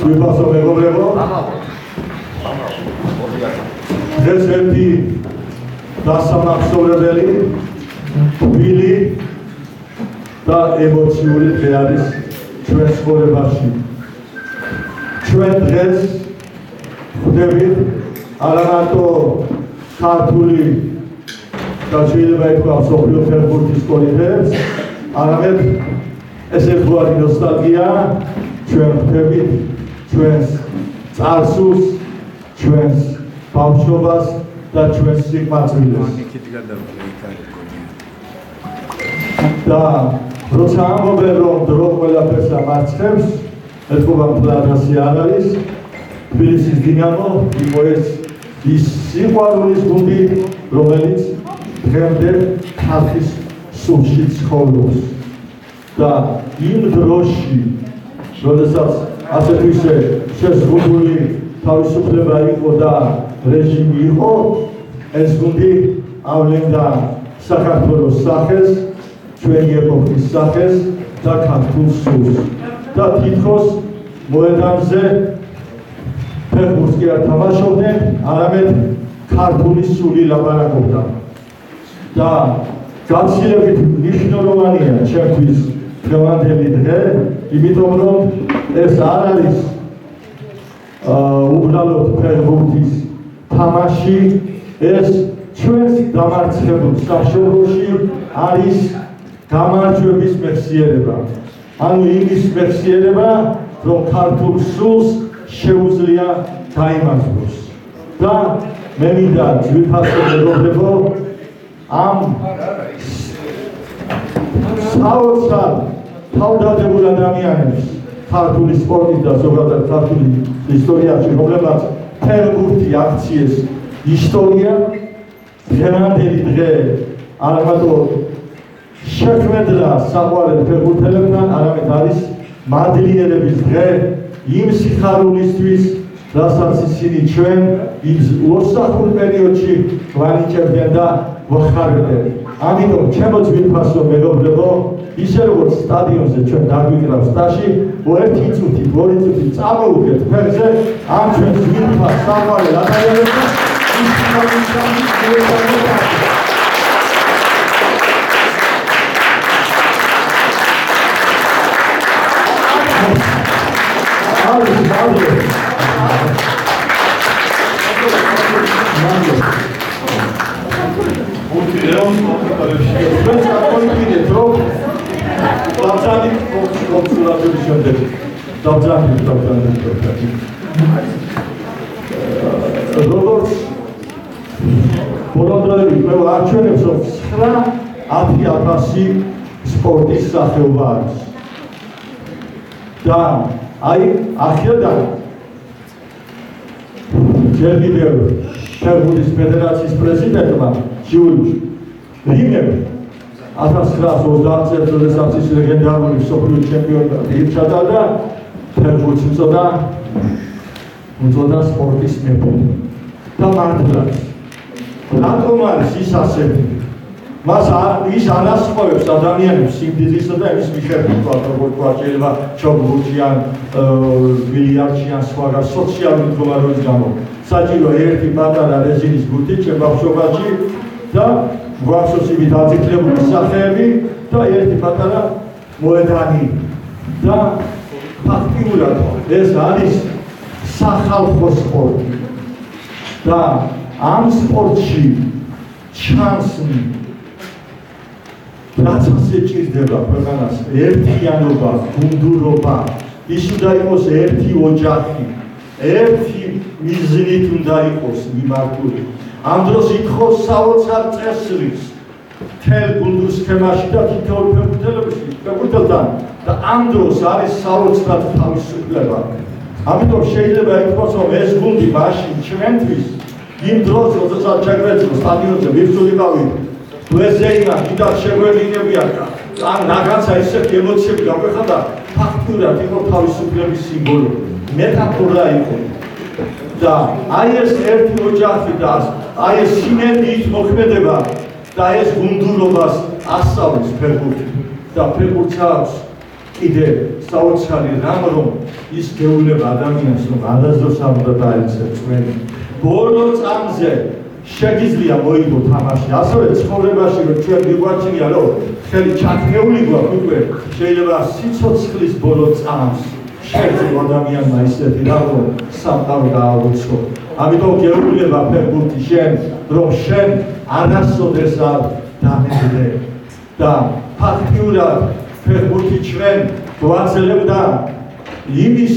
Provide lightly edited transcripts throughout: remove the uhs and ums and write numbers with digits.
ვიფასო მეგობრებო. ეს ერთი დასამახსოვრებელი თბილი და ემოციური დღე არის ჩვენ ცხოვრებაში. ჩვენ დღეს ხვდებით არა მარტო ქართული და შეიძლება ითქვა მსოფლიო ფეხბურთის კორიფეებს, არამედ ეს ერთგვარი ნოსტალგია ჩვენ ხვდებით ჩვენს წარსულს, ჩვენს ბავშვობას და ჩვენს სიყვარულს. და როცა ამბობენ რომ დრო ყველაფერს ამარცხებს, ეთქობა მთლადასი არ არის, თბილისის დინამო იყო ის სიყვარულის გუნდი, რომელიც დღემდე ხალხის სულში ცხოვრობს. და იმ დროში, როდესაც ასეთვისე შეზღუდული თავისუფლება იყო და რეჟიმი იყო, ეს გუნდი ავლენდა საქართველოს სახეს, ჩვენი ეპოქის სახეს და ქართულ სულს. და თითქოს მოედანზე ფეხბურთს კი არ თამაშობდნენ, არამედ ქართული სული ლაპარაკობდა. და გაცილებით მნიშვნელოვანია ჩემთვის დღევანდელი დღე, იმიტომ რომ ეს არ არის უბრალოდ ფეხბურთის თამაში, ეს ჩვენს დამარცხებულ სამშობლოში არის გამარჯვების მეხსიერება. ანუ იმის მეხსიერება, რომ ქართულ სულს შეუძლია გაიმარჯვოს. და მე მინდა ძვირფასო მეგობრებო, ამ საოცარ თავდადებულ ადამიანებს ქართული სპორტის და ზოგადად ქართული ისტორიაში, რომლებმაც ფეხბურთი აქციეს ისტორია, დღევანდელი დღე არა მარტო შექმედრა საყვარელ ფეხბურთელებთან, არამედ არის მადლიერების დღე იმ სიხარულისთვის, რასაც ისინი ჩვენ იმ ოსახურ პერიოდში გვანიჭებდნენ და გვახარებდნენ. ამიტომ ჩემო ძვირფასო მეგობრებო, ისე როგორც სტადიონზე ჩვენ დაგვიკრავს ტაში, ერთი წუთი, ორი წუთი წამოვუდგეთ ფეხზე ამ ჩვენ ძვირფას საყვარელ ადამიანებს ის როგორც ბოლოდროები ყველა არჩევნებს რომ 9-10,000 სპორტის სახეობა არის. და აი აქედან ჯერ კიდევ ფეხბურთის ფედერაციის პრეზიდენტმა რიმემ 1930 წელს, როდესაც ის ლეგენდარული მსოფლიო ჩემპიონატი ირჩევდა, ფეხბურთს უწოდა სპორტის მეფე. და მართლაც რატომ არის ის ასეთი? ის ანასხვავებს ადამიანებს სიმდიდრისა და იმის მიხედვით, როგორც შეიძლება ჩოგბურთი ან ბილიარდში ან სხვა სოციალური მდგომარეობის გამო. საჭირო ერთი პატარა რეზინის ბურთი ჩემ ბავშვობაში და გვახსოვს იმით აწითლებული სახეები და ერთი პატარა მოედანი. და ფაქტიურად ეს არის სახალხო სპორტი. და ამ სპორტში ჩანს რაც შეჭირდება ქვეყანას ერთიანობა, გუნდურობა, ის უნდა იყოს ერთი ოჯახი, ერთი მიზნით უნდა იყოს მიმართული. ამ დროს ითხოვს საოცარ წესრიგს მთელ გუნდურ სქემაში და თითოეულ ფეხბურთელთან და ამ დროს არის საოცრად თავისუფლება. ამიტომ შეიძლება ითქვას, რომ ეს გუნდი მაშინ ჩვენთვის იმ დროს, როდესაც ჩაგვეძლო სტადიონზე მივსულიყავით, დუეზეინა კიდევ შეგვედინებია ან რაღაცა ისეთი ემოციები გაგვეხადა, ფაქტურად იყო თავისუფლების სიმბოლო, მეტაფორა იყო. და აი ეს ერთი ოჯახი და აი ეს სინერგიით მოქმედება და ეს გუნდურობას ასწავლის ფეხბურთი და ფეხბურთს აქვს კიდე საოცარი რამ, რომ ის გეუბნება ადამიანს, რომ ადასდოს უნდა დაეცეს თქვენი. ბოლო წამზე შეგიძლია მოიგო თამაში. ასევე ცხოვრებაში რომ ჩვენ მიგვაჩნია, რომ ხელი ჩაქნეული გვაქვს უკვე, შეიძლება სიცოცხლის ბოლო წამს შეძლო ადამიანმა ისეთი რაღაცა სამყარო გააუცხო. ამიტომ გეუბნება ფეხბურთი შენ, რომ შენ არასოდეს არ დამეძლე და ფაქტიურად ფეხბურთი ჩვენ გვაძლევდა იმის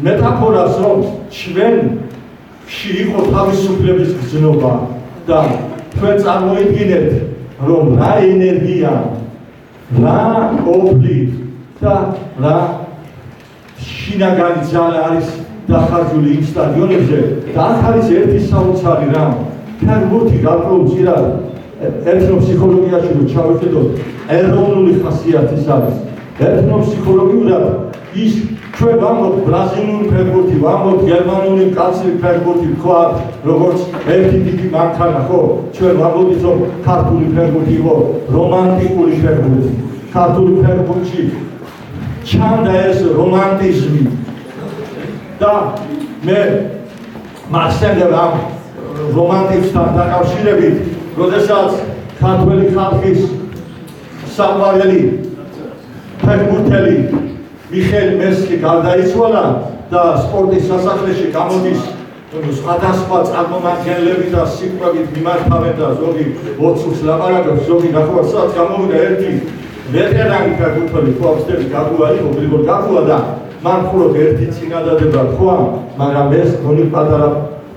მეტაფორას, რომ ჩვენში იყო თავისუფლების გზნობა და თქვენ წარმოიდგინეთ, რომ რა ენერგია, რა ოფლი და რა შინაგანი ძალა არის დახარჯული იმ სტადიონებზე და აქ არის ერთი საოცარი რამ. ფეხბურთი გარკვეულ ძირად ეთნოფსიქოლოგიაში რო ჩავხედოთ, ეროვნული ხასიათის არის. ეთნოფსიქოლოგიურად ის ჩვენ ვამბობთ ბრაზილიური ფეხბურთი, ვამბობთ გერმანული კაცრი ფეხბურთი, თქვა როგორც ერთი დიდი მანქანა, ხო? ჩვენ ვამბობთ, რომ ქართული ფეხბურთი იყო რომანტიკული ფეხბურთი. ქართული ფეხბურთში ჩანდა ეს რომანტიზმი და მე მახსენდება ამ რომანტიკსთან დაკავშირებით, როდესაც ქართველი ხალხის საყვარელი ფეხბურთელი მიხეილ მესხი გარდაიცვალა და სპორტის სასახლეში გამოდის სხვადასხვა წარმომადგენლები და სიკვდილით მიმართავენ და ზოგი 20 ლაპარაკობს, ზოგი ნახევარ საათს გამოვიდა ერთი ვეტერანი ფეხბურთელი, ფოქსტერი გაგუა იყო, გრიგორ გაგუა და მან მხოლოდ ერთი წინადადება თქვა, მაგრამ ეს გონი პატარა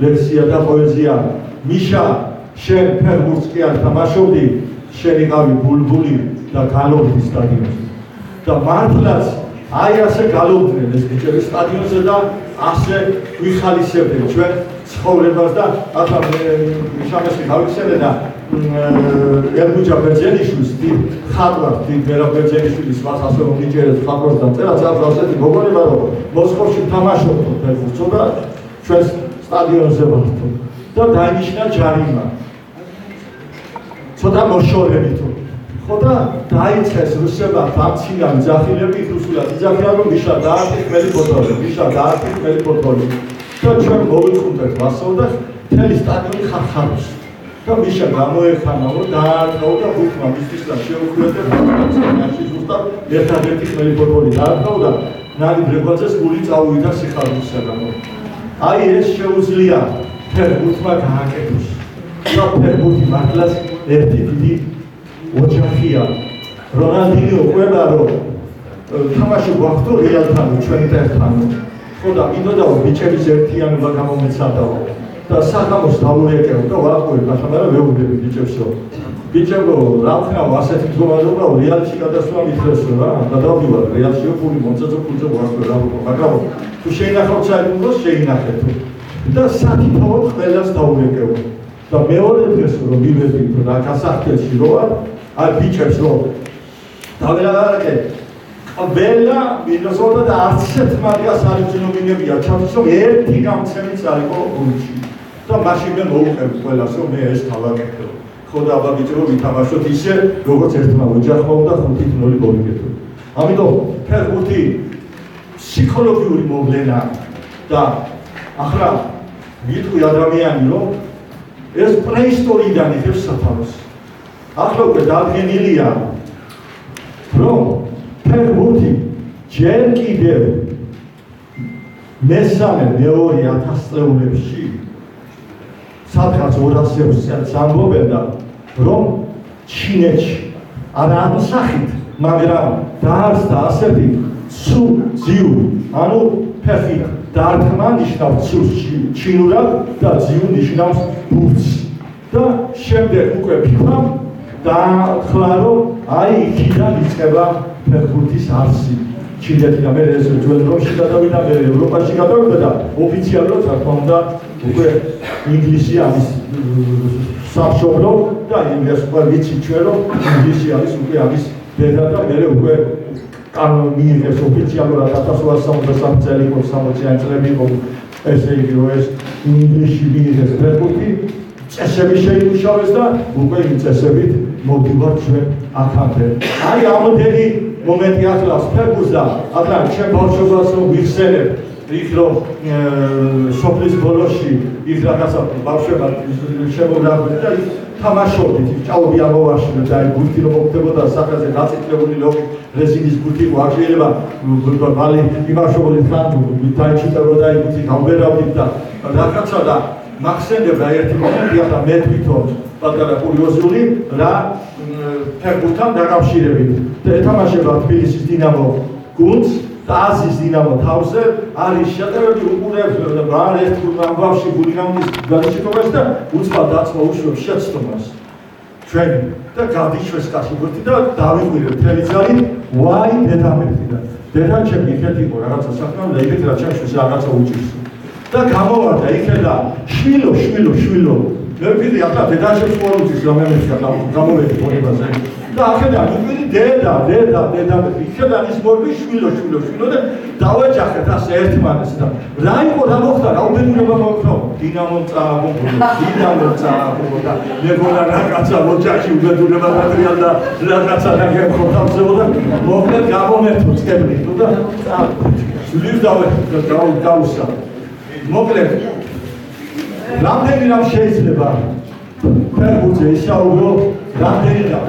ლექსია და პოეზია. მიშა, შენ ფეხბურთს კი არ თამაშობდი, შენ იყავი ბულბული და გალობდი სტადიონზე. და მართლაც აი ასე გალობდნენ ეს ბიჭები სტადიონზე და ასე ვიხალისებდნენ ჩვენ ცხოვრებას და ახლა შამესში გავიხსენე და ერგუჯა ბერძენიშვილის ხატვას ვერა ბერძენიშვილის მას ასე რომ ნიჭერეს ხატვას და წერაც აქვს ასეთი მოგონება რომ მოსკოვში თამაშობთ ფეხბურთს და ჩვენ სტადიონზე ვართ და დაინიშნა ჯარიმა ცოტა მოშორებით ხო და დაიწყეს რუსებმა დამცინავი ძახილები რუსულად იძახიან რომ მიშა დაარტყი ხმელი ბოთოლი მიშა დაარტყი ხმელი ბოთოლი და ჩვენ მოვიწყუნდეთ ვასალ და მთელი სტადიონი ხარხარობს და მიშა გამოეხანაო დაარტყაო და ბუთმა მისთვის და შეუქმნიდა ფანაში ზუსტად ერთადერთი ხმელი ბოთოლი დაარტყაო და ნალი ბრეგვაძეს გული წავივიდა სიხარულისაგან აი ეს შეუძლია ფეხბურთმა გააკეთოს და ფეხბურთი მართლაც ერთი დიდი ოჯახია. რონალდინიო ყვება რომ თამაში გვაქვს რეალთან ჩვენ ერთთან. ხო და მინდოდა რომ ბიჭების ერთიანობა გამომეცადაო და საღამოს დავურეკეო და ვაყურებ ახლა მაგრამ ვეუბნები ბიჭებს რომ ბიჭებო რა ვქნაო ასეთი მდგომარეობა რეალში გადასვლა მითხრესო რა გადავდივარ რეალში ფული მომწაწო ფულზე ვაყურებ რა ვქო მაგრამ თუ შეინახავთ საერთოდ შეინახეთ და საკითხავთ ყველას დავურეკეო და მეორე დღეს რომ მივედი და გასახდელში რო ვარ აი ბიჭებს რომ დავერაღე ყველა მინოსოდა და არც ერთ მაგას არ იცნობინებია ჩამის რომ ერთი გამცემიც არ იყო გუნდში და მაშინ მე მოუყევთ ყველას რომ მე ეს თავაკეთო ხო და აბა ბიჭო ვითამაშოთ ისე როგორც ერთმა ოჯახმა და 5-0 გავიკეთო ამიტომ ფეხბურთი ფსიქოლოგიური მოვლენა და ახლა მიტყვი ადამიანი რომ ეს პრეისტორიიდან იღებს სათავეს ახლა უკვე დადგენილია რომ ფეხბურთი ჯერ კიდევ მესამე მეორე 1000 წლებში სადღაც 200 წელს ამბობენ და რომ ჩინეთში არა ამსახით მაგრამ დაარსდა ასეთი ძიუ ანუ ფეხი დარტყმა ნიშნავს ჩინურად და ძიუ ნიშნავს ბურთს და შემდეგ უკვე ფიფამ დაახლა რომ აი იქიდან იწყება ფეხბურთის არსი ჩინეთი და მე ეს ძველ რომში გადავიდა მე ევროპაში გადავიდა და ოფიციალურად რა თქმა უნდა უკვე ინგლისი არის სამშობლო და იმას უკვე ვიცი ჩვენ რომ ინგლისი არის უკვე არის დედა და მე უკვე კანონი მიიღეს ოფიციალურად 1863 წელი იყო 60-იანი წლები იყო ესე იგი რომ ეს ინგლისში მიიღეს ფეხბურთი წესები შეიმუშავეს და უკვე იმ წესებით მოვდივართ ჩვენ აქამდე. აი ამდენი მომენტი ახლავს ფეხბურთს და ახლა ჩემ ბავშვობას რომ ვიხსენებ იქ რომ სოფლის ბოლოში იქ რაღაცა ბავშვება შემოგვიყვება და თამაშობდით ჭაობი ამოვაშინოთ და აი გუთი რომ მოხდებოდა სახაზე გაწითლებული ლოგი რეზინის გუთი არ შეიძლება მალე იმაშობოდი თან დაიჭირებოდა აი გუთი გამბერავდით და რაღაცა და მახსენდება ერთი მომენტი ახლა მე თვითონ პატარა კურიოზული რა ფეხბურთთან დაკავშირებით და ეთამაშება თბილისის დინამო გუნდს და აზიის დინამო თავზე არის შეტევები უყურებს რა ერთ ამბავში გულიგამდის გადაშეკობას და უცხო დაცვა უშვებს შეცდომას ჩვენ და გადიშვეს კაშიბურთი და დავიღვირე მთელი ძალით ვაი დედამეთი და დედაჩები იქეთ იყო რაღაცა საქმე და იქეთ რა ჩემთვის რაღაცა უჭირს და გამოვარდა იქედა შვილო მე ვიდე ახლა დედაჩებს ყოველთვის გამემეცი ახლა გამოვედი პონებაზე და აქედან ვიდე დედა იქედან ის მორბი შვილო და დავეჯახეთ ასე ერთმანეთს და რა იყო რა მოხდა რა უბედურება მოხდა დინამომ წააგო და მეგონა რაღაცა ოჯახში უბედურება დატრიალ და რაღაცა დაგემხოთავსებო და მოკლედ გამომერთო წკებრით და ძლივ დავუსა მოკლედ რამდენი რამ შეიძლება ფეხბურთზე ისაუბრო რამდენი რამ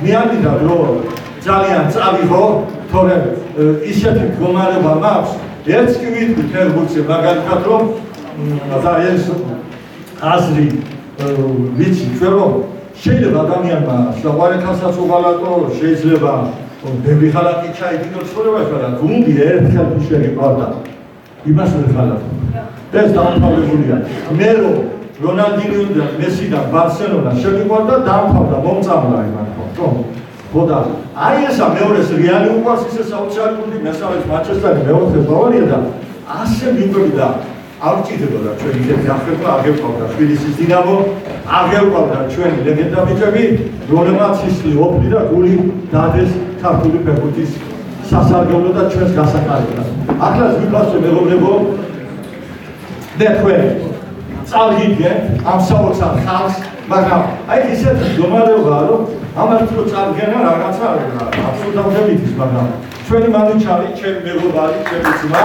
მე ამბიდა რომ ძალიან წავიღო თორემ ისეთი მდგომარეობა მაქვს ერთს კი ვიტყვი ფეხბურთზე მაგალითად რომ და ეს აზრი ვიცი ჩვენ რომ შეიძლება ადამიანმა საყვარელთანაც უღალატო შეიძლება ბევრი ხალხი ჩაიდინოს ცხოვრებაში მაგრამ გუნდი ერთხელ თუ შეგიყვარდა იმას ვერ ხალხო ეს დამთავრებულია მე რომ რონალდინიო და მესი და ბარსელონა შეგიყვარდა დამთავრდა მომწამლა იმან ხო და აი ესა მეორეს რეალი უყვარს ისე საუთშალკუნდი მესამეც მანჩესტერი მეოთხე ბავარია და ასე მიყვები და ავჭირდებოდა ჩვენ ისეთი ახერხვა აგებყავდა თბილისის დინამო აგებყავდა ჩვენი ლეგენდა ბიჭები რომლებმაც ისლი ოფლი და გული დადეს ქართული ფეხბურთის სასარგებლო და ჩვენს გასაკარებლად ახლა ვიფასე მეგობრებო და თქვენ წავიგეთ ამ საოცარ ხალხს მაგრამ აი ისეთი მდგომარეობაა რომ ამას რო წარგენა რაღაცა აბსოლუტურად ის მაგრამ ჩვენი მანუჩარი ჩემი მეგობარი ჩემი ძმა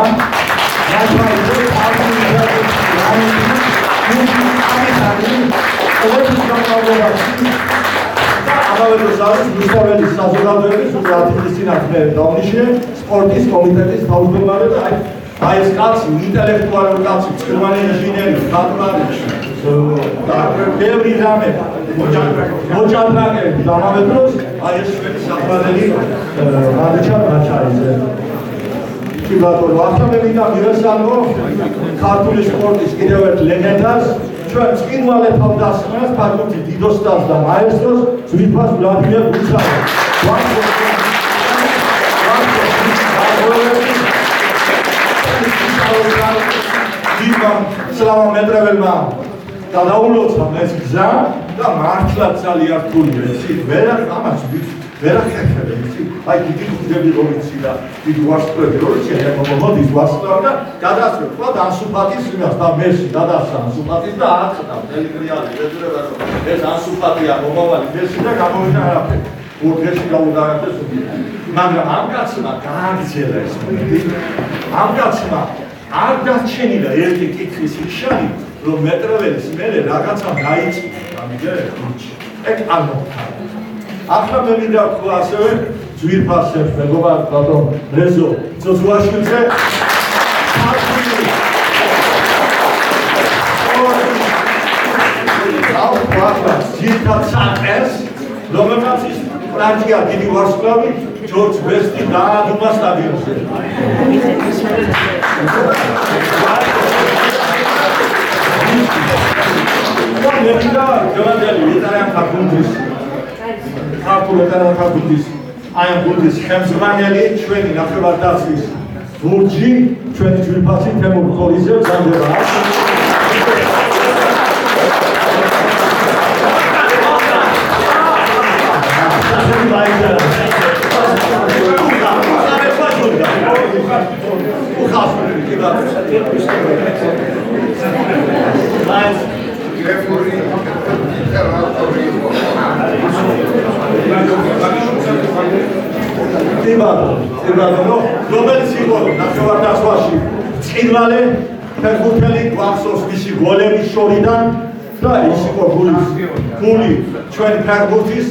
ამავე დროს არის რუსთაველის საზოგადოების უკრაინის წინააღმდეგ დავნიშნე სპორტის კომიტეტის თავმჯდომარე და აი ეს კაცი ინტელექტუალური კაცი გერმანელი ინჟინერი ბატონი და ბევრი რამე მოჭადრაკე და ამავე დროს აი ეს ჩვენი საყვარელი მაჩაიზე კი ბატონო ახლა მე მინდა მივესალმო ქართული სპორტის კიდევ ერთ ლეგენდას ჩვენ წინვალე თავდასხმას ფართობი დიდოსტას და მაესტროს ძვირფას ვლადიმერ გუცაევს სლავა მეტრეველმა გადაულოცა ეს გზა და მართლა ძალიან რთულია იცი ვერა ამას ვერა ხერხები იცი აი დიდი ხუძები რომ იცი და დიდი ვარსკვლავები რომ იცი აი მომოდის ვარსკვლავ და გადასწრებ თქვა ანსუფატის იმას და მესი გადასცა ანსუფატის და აწყდა ტელეგრიალი ეძურება რომ ეს ანსუფატია მომავალი მესი და გამოვიდა არაფერი ორგეში გაუდარდეს მაგრამ ამ კაცმა გააგრძელა ეს ამ კაცმა არ დარჩენილა ერთი კითხვის ნიშანი რომ მეტრეველის მერე რაღაცა დაიწყო ამიტომ ეგ არ მოხდა ახლა მე მინდა ვთქვა ასევე ძვირფასებს მეგობარ ბატონ რეზო ძოძუაშვილზე ძირფად საყეს რომელმაც ის ფრანკია დიდი ვარსკვლავი ჯორჯ ბესტი დაადუმა სტადიონზე მე მინდა გელანდელი იტალიან ფაკულტის ქართულ ეკონომიკის აი ამ გუნდის ხელმძღვანელი ჩვენი ნახევარდაცვის ბურჯი ჩვენი ძვირფასი თემურ ხორიძე გზანდება ტიბადო, რომელიც იყო ნახევარდაცვაში წინვალე ფეხბურთელი გვახსოვს მისი გოლების შორიდან და ის იყო გული ჩვენი ფეხბურთის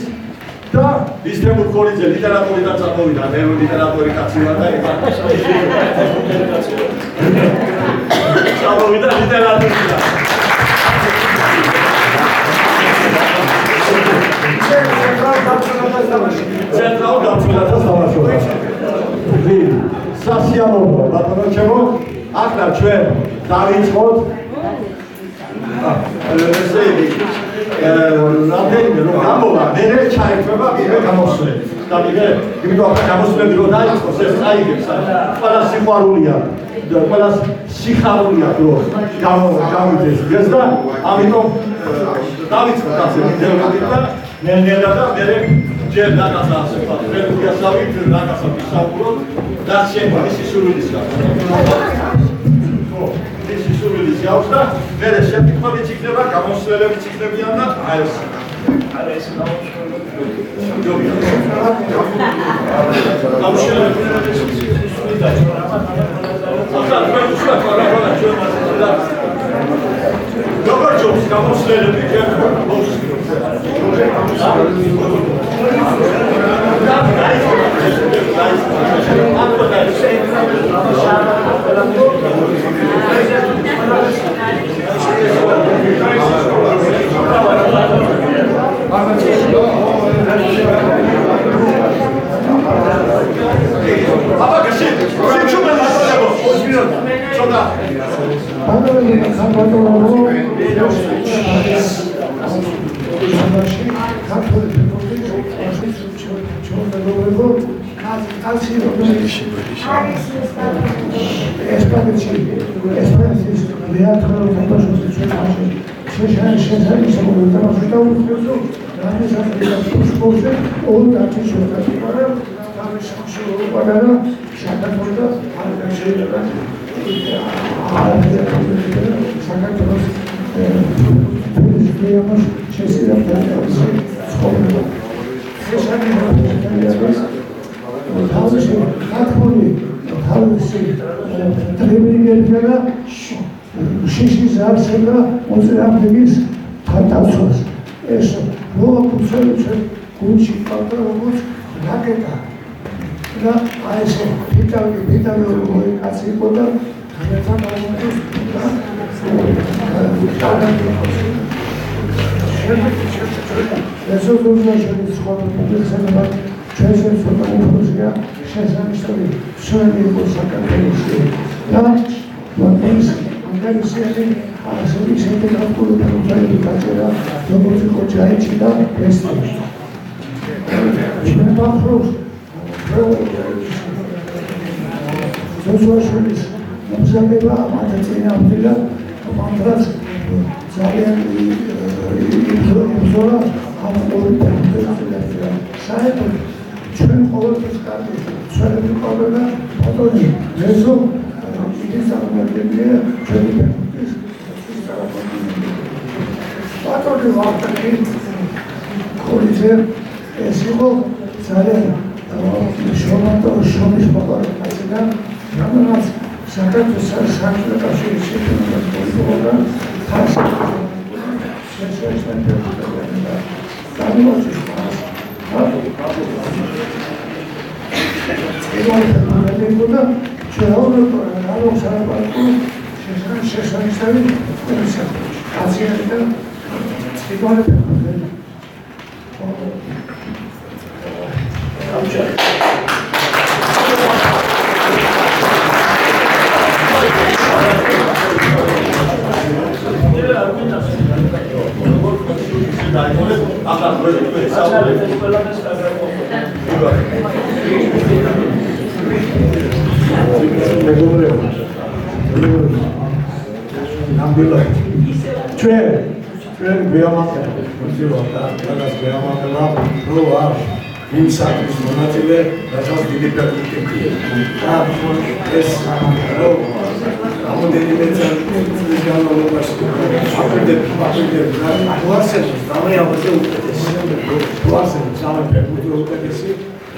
და ისრემ კოლიძე ლიტერატურიდან წამოვიდა, მე ლიტერატურის კაცი ვარ და წამოვიდა ლიტერატურიდან. ცენტრალურ დამცველთა სამაშოა. სასიამოვნო ბატონო ჩემო, ახლა ჩვენ დავიწყოთ ესე იგი რამდენიმე რომ გამოვა, მე ჩაერთვება ვიღე გამოსვლები. და ვიღე, იმიტომ ახლა გამოსვლები რომ დაიწყოს, ეს წაიგებს, ყველა სიყვარულია, ყველა სიხარულია რომ გამოვიდეს ეს და ამიტომ დავიწყოთ ასე ვიდეოები და ნელ-ნელა და მე ჯერ რაღაცა ასე ვთქვათ, ფერმუგასავით, რაღაცა ვისაუბროთ და შემო ისი სურვილის გაქვს. ისი სურვილის გაქვს და მე შევფიქრებიც იქნება, გამოსვლებიც იქნებიან და აი ეს. არა ეს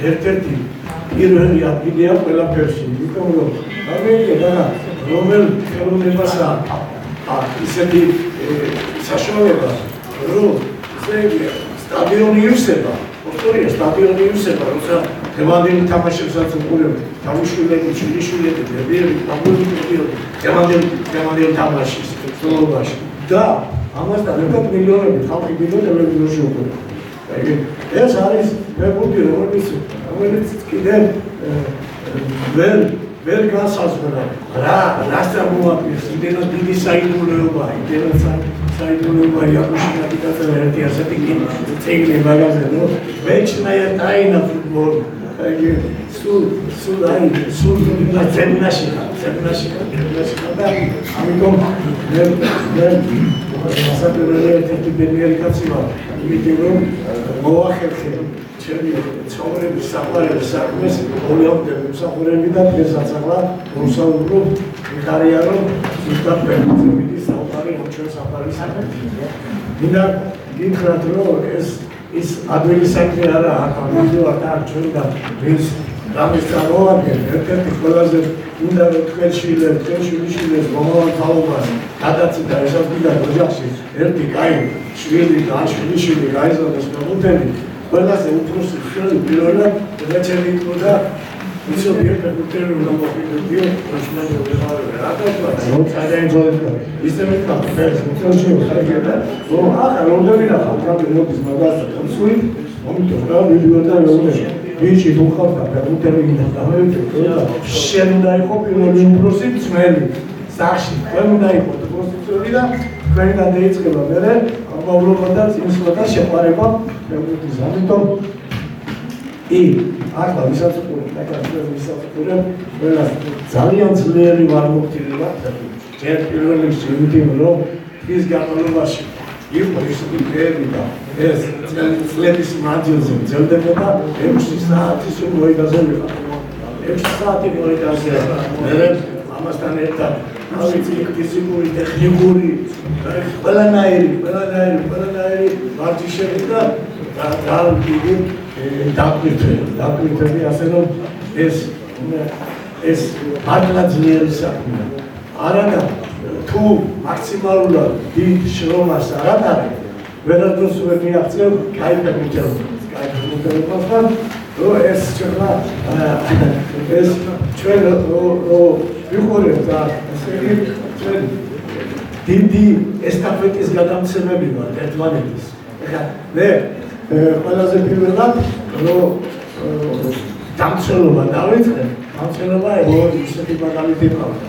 ერთ-ერთი პირველი ადგილია ყველაფერში, იმიტომ რომ ამერიკა რომელ ხელოვნებასა ისეთი საშუალება, რომ სტადიონი ივსება, პორტორია სტადიონი ივსება, როცა დემანდელი თამაშებსაც უყურებ, თავიშვილები, შვილიშვილები, ბებიები, დემანდელი თამაშის სოლობაში და ამასთან ერთად მილიონები ხალხი დიდო ტელევიზორში უყურებს. ეს არის ფეხბურთი, რომელიც კიდევ ვერ განსაზღვრა რა წარმოადგენს იმდენად დიდი საიდუმლოება, იაპონიაში გადაწერა ერთი ასეთი წიგნი მაგაზე, რომ მეჩნაია ტაინა ფუტბოლი. სულ ზემნაში და ამიტომ მე სასწავლებელი ერთი ბედნიერი კაცი ვარ, იმიტომ რომ მოახერხე ჩემი ცხოვრების საყვარელი საქმეს ოლიმპიადების მსახურები და დღესაც ახლა მოსაუბრობ მიხარია რომ ზუსტად ფეხბურთის საუბარი ჩვენ საყვარელი საქმეა. მინდა გითხრათ რომ ის ადვილი საქმე არაა, ამიტომ არ ჩვენგან ვინც რამის წარმოადგენს, ერთ-ერთი ყველაზე უნდა რომ თქვენ შვილიშვილებს მომავალ თაობას გადაცემა ესაზღვრება ოჯახში ერთი კაი შვილი და შვილიშვილი გაიზარდოს ფეხბურთელი ყველაზე უფროსი შვილი პირველად დაჩერდი და ისოდი ფეხბურთელი უნდა მოხდიო პროფესიონალი ვეღარ რატომ საერთოდ ისე მეტყვა ფეხბურთში ხარჯება რომ ახლა რამდენი ხალხი მოდის მაგას კონსული მომიტო რა ვიდეო და როგორია ვიში დუხავდა ფეხბურთელი და დამეუჭო შენ უნდა იყო პირველი უფროსი ძმელი სახში თქვენ უნდა იყო პროფესიონალი და თქვენ გადაიწყება მერე ამბავლობა და წინსვლა და შეყვარება ფეხბურთის ამიტომ ახლა ვისაც უყურებ და ვისაც უყურებ ყველა ძალიან ძლიერი ვარ მოხდილი ვარ ჯერ პირველ რიგში ვიტყვი რომ ის განმავლობაში იყო ისეთი ფერი და ეს წლების მანძილზე გრძელდებოდა 6 საათის მოედანზე ვიყავ 6 საათი მოედანზე მე ამასთან ერთად ფიზიკური, ტექნიკური ყველანაირი ვარჯიშები და დიდი დაკვირთები ასე რომ ეს მართლა ძლიერი საქმეა. არადა თუ მაქსიმალურად დიდ შრომას არ ატარებ, ვერადროს ვერ მიაღწევ კაი ფეხბურთელობასთან, რომ ეს ჩვენ ვიყურებთ და ჩვენ დიდი ესტაფეტის გადამცემები ვართ ერთმანეთის. ეხლა მე ყველაზე პირველად რომ დამცველობა დავიწყე, დამცველობა ისეთი მაგალითი ყავდა.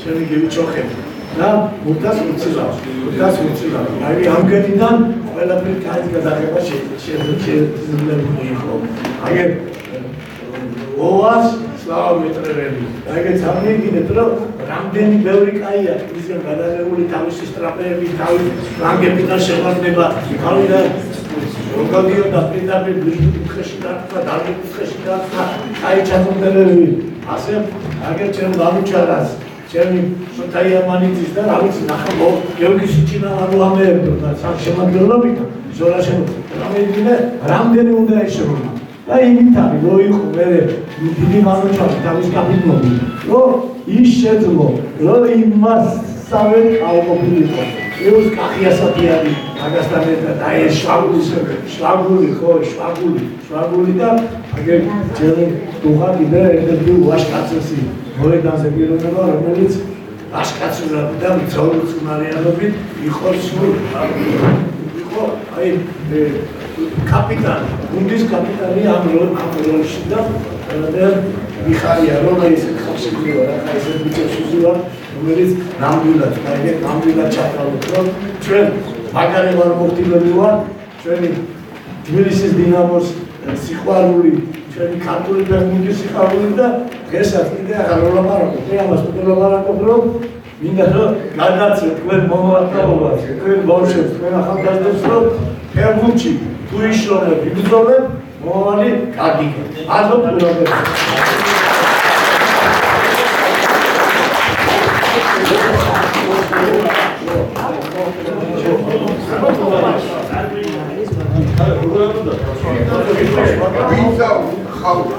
ჩემი გივიჩოხები და 520 ლარი. აი ამგედიდან ყველაფერი კაი გადაღება შეიძლება იყო. აგერ ოას სლავმეტრები. აგერ სამიგინეთ რომ რამდენი ბევრი კაია ისე გადაღებული თავისი სტრაფეები, თავის რანგებიდან შეხვდება, თავიდან როგადიო და პირდაპირ ბიჭუხეში დარტყა, დარგებუხეში დარტყა, აი ჩათუნდელები. ასე აგერ ჩემ გამიჩარას ჩემი შოთაიამანიძის და რა ვიცი ნახა გეორგი სიჩინა არ უამეებდო და შემადგენლობით ზოლაშენ რამდენი უნდა ეშროლა და იმით არის რომ იყო მე დიდი მანუჩარი თავის კაპიტნოები რომ ის შეძლო რომ იმას სამედ ავყოფილიყო ეუს კახიასათი არის მაგასთან ერთად აი ეს შვაგული და აგერ ჩემი დუღა კიდე ერთ-ერთი ვაშკაცესი მოედანზე პიროვნება, რომელიც აშკაცურად და მძორწუნარიანობით იყო სულ იყო აი კაპიტანი, გუნდის კაპიტანი ამ როლში და მიხარია რომ ეს ხალხი ვარ, ახლა ეს ბიჭები ვარ, რომელიც ნამდვილად ჩატაროთ, რომ ჩვენ მაგარი ვარ მოხდილები ვარ, ჩვენი თბილისის დინამოს სიყვარული ჩვენი ქართული ფეხბურთის სიყვარული და დღესაც კიდე ახლა ვლაპარაკობ, ამას ვლაპარაკობ, რომ მინდა რომ გადაცეთ თქვენ მომავალთაობას, თქვენ ბავშვებს, თქვენ ახალგაზრდებს, რომ ფეხბურთში თუ იშრომებ, იბრძოლებ, მომავალი კარგი. აზრობ უბრალოდ. ვინცა ხალხი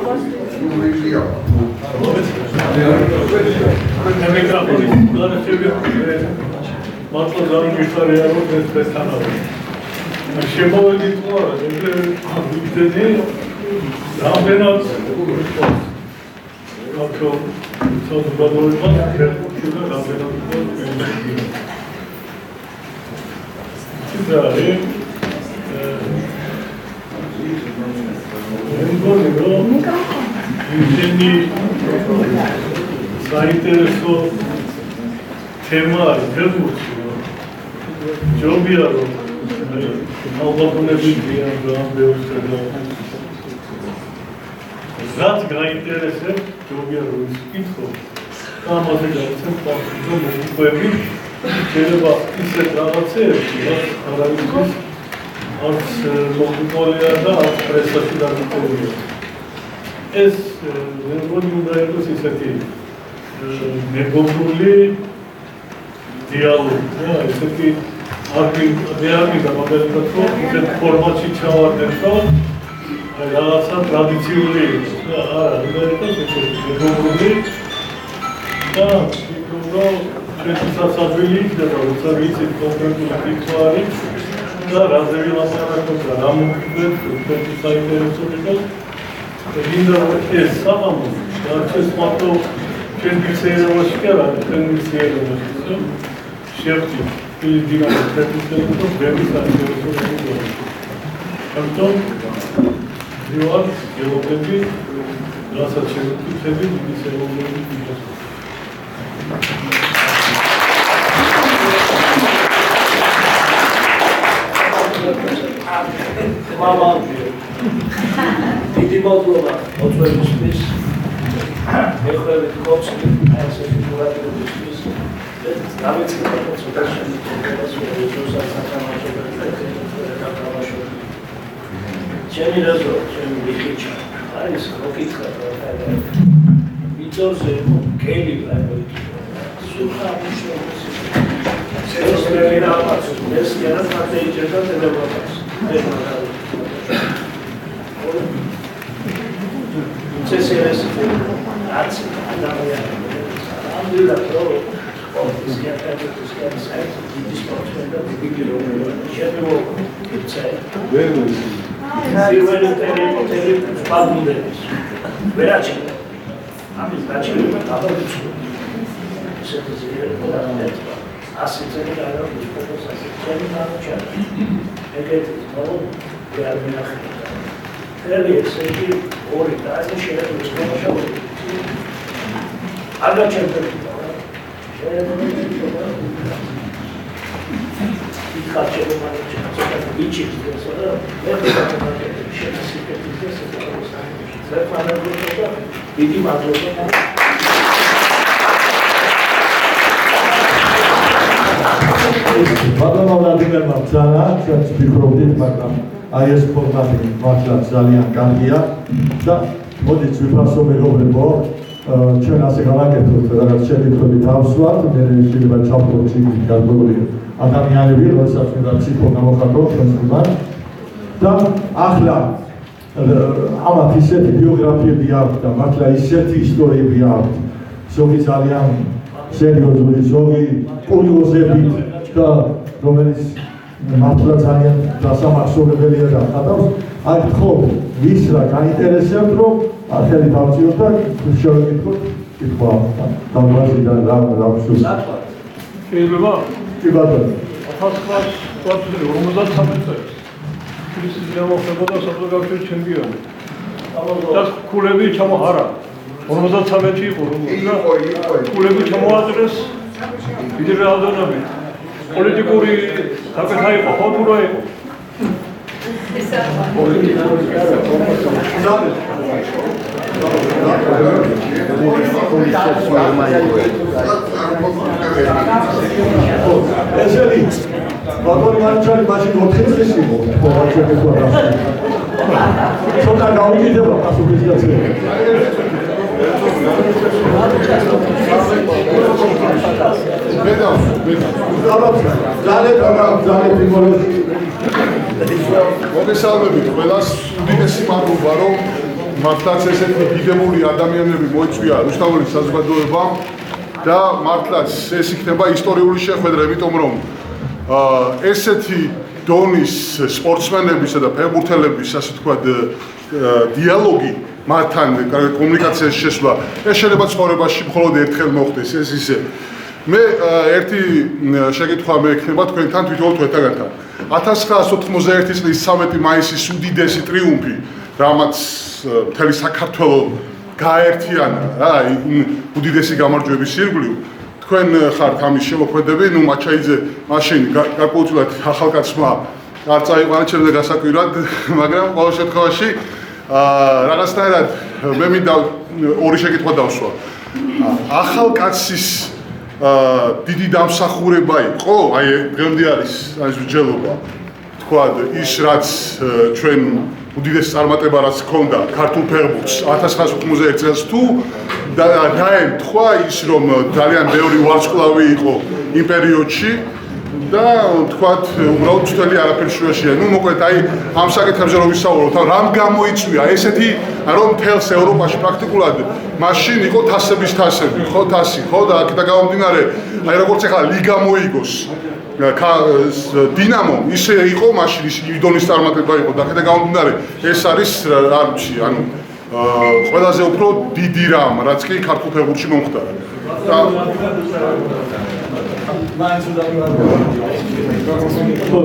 საინტერესო თემა არის გერმანია. ჯობია რომ ალბათუნები დიან ამბეობს და რაც გაინტერესებს, ჯობია რომ ის კითხო. ამაზე გავიცემ პასუხი მოგვიყვები. შეიძლება ისეთ რაღაცეებში, რაც არ არის არც მოგვიყვია და არც პრესაში დამოუკიდებელი. ეს მეგონი უნდა იყოს ისეთი მეგობრული დიალოგი, რა, ესეთი არგი და მაგალითად რომ ისეთ ფორმატში ჩავარდეთ, რომ რაღაცა ტრადიციული იყოს, რა, არა, უნდა იყოს ესეთი მეგობრული და ვფიქრობ, რომ ჩვენთვისაც ადვილი იქნება, როცა ვიცით კონკრეტული კითხვა არის და რაზე ვილაპარაკოთ და რა მოგიყვეთ, ჩვენთვის საინტერესო იყოს. მინდა ეს საღამო არჩეს მარტო ჩვენ მისიერებაში კი არა, ჩვენ მისიერებაში შევხვდით დილიდან თეთრ და ბევრი საინტერესო იყო. ამიტომ ვიღაც გეოგრაფი რასაც შევხვდით ის ევროპული ის Mama, დიდი მადლობა მოწვევისთვის. ეხლებით კოცი ასეთი ყურადღებისთვის. დავიწყებ ცოტა ჩემი რაზო, ჩემი ვიხიჩა. არის მოკითხა და ვიწორზე კელი სულხა მუშაობს. ეს მეერაპაც, ეს კერა ფათეიჭერდა დედაპაც. CSS arts Alhamdulillah all this get this get site this department of the big general say very very veraci ami znači dobro se to zove asistent da je to asistent na čar eget malo gradina Elbette oori da aynı şeyler konuşuyor. Agaçemdir. Birkaç yıl sonra bir çift sonra ne kadar bir şey nasip edilirse sen bana burada dediğim adına Madame Vladimir Marcana, ჩვენს ფიქრობდით, მაგრამ აი ეს ფორმატი მართლა ძალიან კარგია და მოდით ვიფასო მეგობრებო, ჩვენ ასე გავაკეთოთ, რაღაც შევიტყვით დავსვათ, მე შეიძლება ჩავთვალოთ ისეთი გარკვეული ადამიანები, როდესაც უნდა ციფრო გამოხატოთ ჩვენთან და ახლა ამათ ისეთი ბიოგრაფიები აქვს და მართლა ისეთი ისტორიები აქვს, ზოგი ძალიან სერიოზული, ზოგი კურიოზებით და რომელიც მართლა ძალიან დასამახსოვრებელია და ხატავს. აი ხო, ვის რა გაინტერესებთ, რომ ახალი დავწიოთ და შევეკითხოთ კითხვა. დავაზიდან რა ვსურს. შეიძლება? კი ბატონო. 1953 წელს ქრისტეს გამოხდებოდა საზოგადოებრივი ჩემპიონი. და ქულები ჩამოჰარა. 53-ში იყო და ქულები ჩამოაძლეს დიდი რაოდენობით. პოლიტიკური საკითხი იყო, ხო თუ რა იყო? ესენი ბატონი მარჩალი მაშინ 4 წლის იყო, ხო არჩევით ვარ. ცოტა გაუგიდება პასუხისგანცემა. ძალიან მოგესალმებით ყველას, უდიდესი მადლობა რომ მართლაც ესეთი დიდებული ადამიანები მოიწვია რუსთაველის საზოგადოებამ და მართლაც ეს იქნება ისტორიული შეხვედრა, იმიტომ რომ ესეთი დონის სპორტსმენებისა და ფეხბურთელების, ასე ვთქვათ, დიალოგი მათთან კომუნიკაციაში შესვლა, ეს შეიძლება ცხოვრებაში მხოლოდ ერთხელ მოხდეს, ეს ისე. მე ერთი შეკითხვა მეექნება თქვენთან თვითონ ერთგანთან. 1991 წლის 13 მაისის უდიდესი ტრიუმფი, რამაც მთელი საქართველო გააერთიანა რა, უდიდესი გამარჯვების ირგვლივ. თქვენ ხართ ამის შემოქმედები, მაჩაიძე მაშინ გარკვეულწილად ახალგაზრდა არ წაიყვანა ჩემზე გასაკვირად, მაგრამ ყოველ შემთხვევაში რაღაცნაირად მე მინდა ორი შეკითხვა დავსვა. ახალკაცის დიდი დამსახურება იყო, აი დღემდე არის ეს მსჯელობა, თქვა ის რაც ჩვენ უდიდესი წარმატება რაც ჰქონდა ქართულ ფეხბურთს 1991 წელს თუ დაემთხვა ის რომ ძალიან ბევრი ვარსკვლავი იყო იმ პერიოდში და თქვათ უბრალოდ მთელი არაფერი შუაშია. ნუ მოკლედ აი ამ საკითხებზე რომ ვისაუბროთ, რამ გამოიწვია ესეთი რომ მთელს ევროპაში პრაქტიკულად მაშინ იყო თასების თასები, ხო თასი, ხო და აქედან გამომდინარე, აი როგორც ახლა ლიგა მოიგოს დინამო ისე იყო მაშინ ის იდონის წარმატება იყო და აქედან გამომდინარე ეს არის არ ვიცი, ანუ ყველაზე უფრო დიდი რამ, რაც კი ქართულ ფეხბურთში მომხდარა.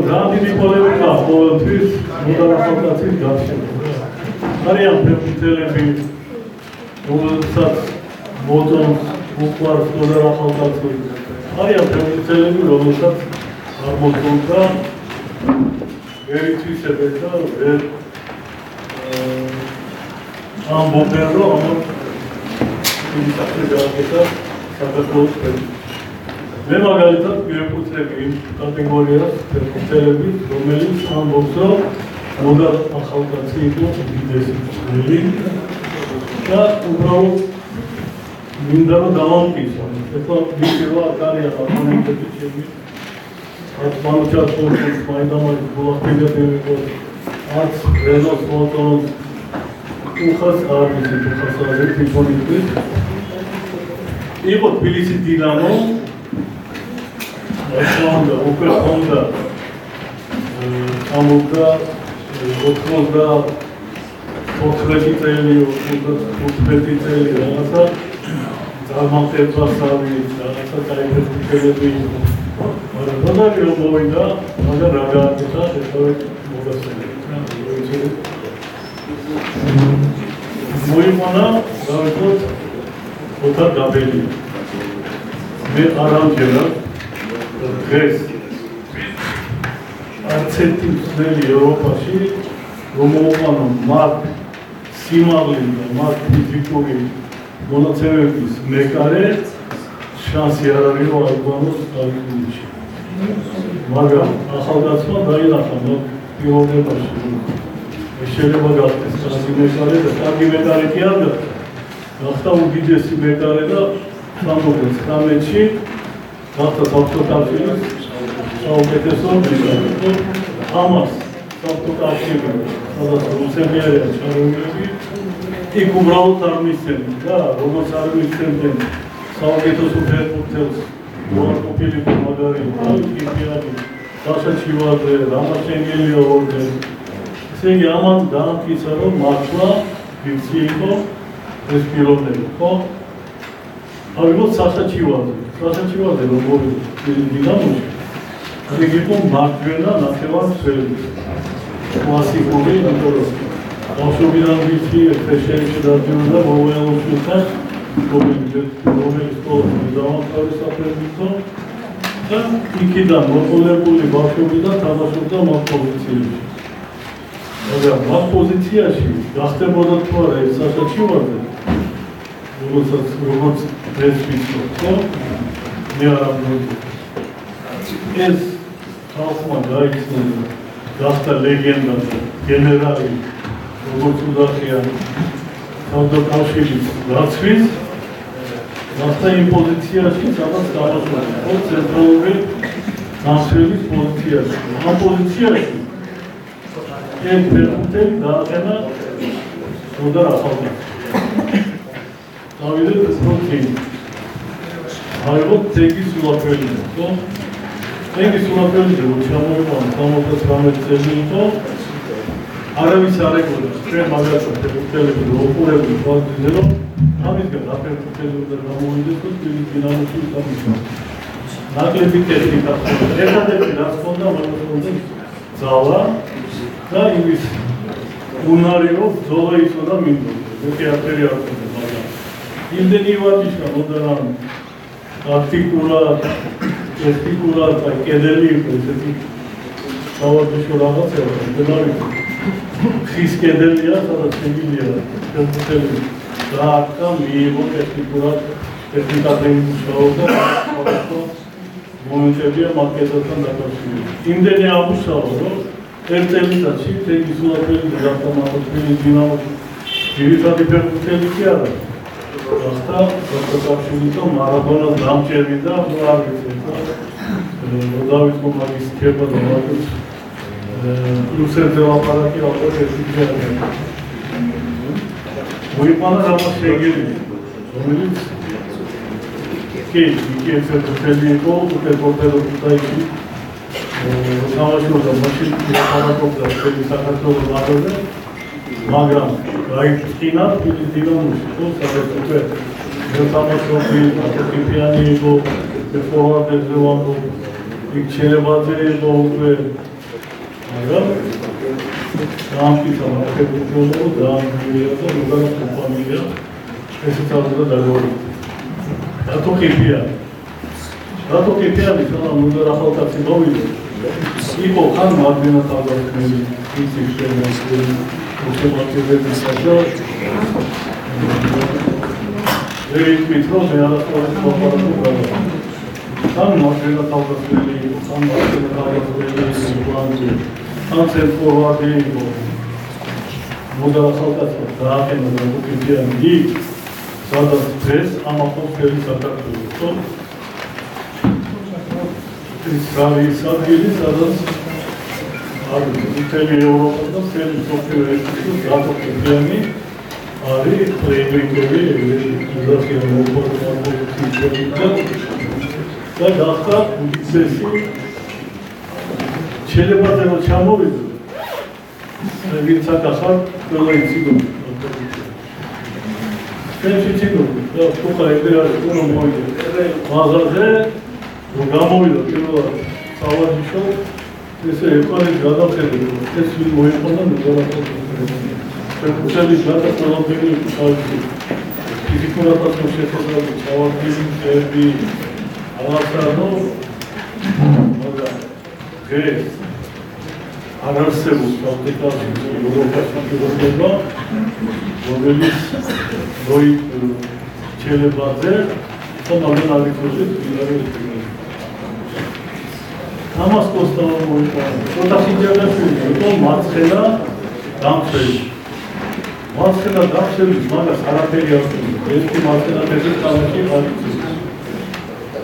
Რამდენი პოლემიკა ყოველთვის მოდარახვაკაცის გასაგებია. არიან ფეხბურთელები, რომელსაც მოწონს უყვარს მოდარახვაკაცი. არიან ფეხბურთელები, რომელსაც არ მოწონს და ვერ ითვისებენ და ვერ ამბობენ, რომ ამათ დიდი სახელი გააკეთა საქართველოს ფეხბურთს. მე მაგალითად მივეკუთვნები იმ კატეგორიას ფეხბურთელების, რომელიც ამბობს, რომ მოდა ახალგაზრდა იყო უდიდესი წვლილი და უბრალოდ მინდა რომ დავამტკიცო. ეხლა მიგება არიან ოპონენტები ჩემი. არც მანუჩას მოწონს მაინდამაინც ბოლახტილიათი მიყოს, არც რეზოს მოწონს უხას არ ვიცი, უხას არ ვიცი ფონიტი. იყო თბილისის დინამო Onda, უკვე ხონდა ამობდა 94 წელი, 95 წელი რაღაცა წარმატებასავი რაღაცა დაიფეთქებები იყო. მაგრამ როდარი რომ მოვიდა, მაგრამ რა გააკეთა, ეხლა მოგასწრებთ. მოიმონა, გავიქოთ ოთარ გაბელი. მე არამჯერად დღეს არც ერთი მსმელი ევროპაში რომ მოუყანო მათ სიმაღლით და მათ ფიზიკური მონაცემების მეკარე შანსი არ არის რომ აიყვანოს ტალენტში. მაგრამ ახალგაზრდა დაინახა პიონერებში შეიძლება გახდეს კარგი მეკარე და კარგი მეკარე კი არ გახდა უდიდესი მეკარე და სამოგეს 19-ში გახდა საფრთხის საუკეთესო მეკარე. ამას საფრთხის სადაც რუსები არიან ჩარევები, იქ უბრალოდ არ მისცემენ და როგორც არ მისცემენ საუკეთესო ფეხბურთელს მოაყოფილი მაგარი კიპიადი საშა ჩივაძე, რამაზ შენგელიოვი. ესე იგი ამან დაამტკიცა რომ მართლა ვიცი იყო ეს პილოტები, ხო? ავიღოთ საშა ჩივაძე. საშა ჩივაძე რომ მოვიდა დინამოში, იქ იყო მარჯვენა ნახევარმცველი. კლასიკური, იმიტომ რომ ბავშვობიდან ვიცი ფეშენში დადიოდა მოუელოშულთან, რომელიც სკოლაში დავამთავრე საფეხბურთო და იქიდან მოყოლებული ბავშვობიდან თამაშობდა მაგ პოზიციაში. მაგრამ მაგ პოზიციაში გახდებოდა თუ არა ეს საშა ჩივაძე, როგორც ეს ვიცით, ხო? მე არ ამბობ. ეს ხალხმა გაიხსნა გახდა ლეგენდა, გენერალი, როგორც უძახიან თავდაკავშირის რაცვის, გახდა იმ პოზიციაში, სადაც თამაშობდა, ხო, ცენტრალური დამცველის პოზიციაში. ამ პოზიციაში ეს ფეხბურთელი დააყენა მოდა რა ხალხი. დავიდეთ პროთი. აიღოთ თეგის ულაფრელი, ხო? თეგის ულაფრელი ჩამოვიყვან 79 წელი იყო. არავის არ ეკოდა, ჩვენ მაგალითად ფეხბურთელები უყურებთ თვალზე, რომ ამისგან აფერფუტელი და გამოვიდეს და დინამოში გამიშვა. ნაკლები ტექნიკა. ერთადერთი რაც ჰქონდა, მას ჰქონდა ძალა და იმის უნარი რომ ბრძოლა იცოდა მინდოდა. მეკი აფერი არ ჰქონდა, მაგრამ იმდენი ვარჯიშა მოდა რა ტაქტიკურად და კედელი იყო ესეთი სავარჯიშო რაღაცა და ხის კედელია, სადაც შეგიძლია ფეხბურთელი დააკა მიიღო ტექნიკურად ტექნიკაზე მუშაობდა მომენტებია მაგედასთან დაკავშირებული. იმდენი ამუშავა, რომ ერთ წელიწადში თეგის ულაფრელი და დამატებული დინამოში ძირითადი ფეხბურთელი კი არა. გახდა საკავშირო მარადონას დამჭერი და არ ვიცი დავით მომაგის ქება და მაგის რუსეთზე ლაპარაკი ალბათ ერთი ჯერა. მოიყვანა რაღაც შეგირდი, რომელიც კი ფეხბურთელი იყო, ფეხბურთელობა დაიწყო. თამაშობდა მაშინ ლაპარაკობდა საქართველოს ნაკრებზე, მაგრამ გაიწინა დინამოში, ხო, სადაც უკვე თამაშობდი, აკეთებიანი იყო, ფორვარდებზე ვამბობ, იქ ჩელებაძე იყო უკვე, მაგრამ დაამტკიცა ფეხბურთელობა დაამტკიცა და უბრალოდ კომპანია ესეც აღდა დაგორდა. რატო კიპია? ისაა უნდა ახალკაცი მოვიდე. იყო ხან მარჯვენა თავდამსხმელი, იცი შემოსული მოსამართლეების საჯარო. ვეიტმით რომ მე არასდროს მოპარაკობ. ხან მარჯვენა თავდამსხმელი იყო, ხან მარჯვენა თავდამსხმელი იყო, ხან ცენტროვარდი იყო. მოდა ახალკაცი დააყენა და უკიდიანი სადაც დღეს ამაყობს ხელი საქართველოს, ხო? ის არის ადგილი, სადაც არის მთელი ევროპა და მთელი მსოფლიო ერთის გაწყვეტილი არის პრემიუმები, ეზოთია მოპოვებული და გახდა უძესი ჩელებაძე რომ ჩამოვიდა, ვინც ახალ ყველა იცოდა. ჩვენში ციგნები და თუხა ეგრე არის უნდა მოვიდე მაღაზზე რომ გამოვიდა პირველად სავარჯიშო ესე ეყარი გადახედე ეს ვინ მოიყვანა ფეხბურთელის გადაწყვეტილი თავისი ფიზიკურადაც შეხედავდი სავარჯიში წერდი რაღაცა რომ მაგრამ დღეს არ არსებობს პრაქტიკაში ევროპაში პიროვნება რომელიც როი ჩელებაძე და მაგან არიქოშეთ ვინარეს ამას კოსტავა მოიყვანა ცოტა სიჯანაშვილი იყო მარცხენა დამცველი მაგას არაფერი არ ქონდა ერთი მარცხენა ფეხის კალათი არ იცოდა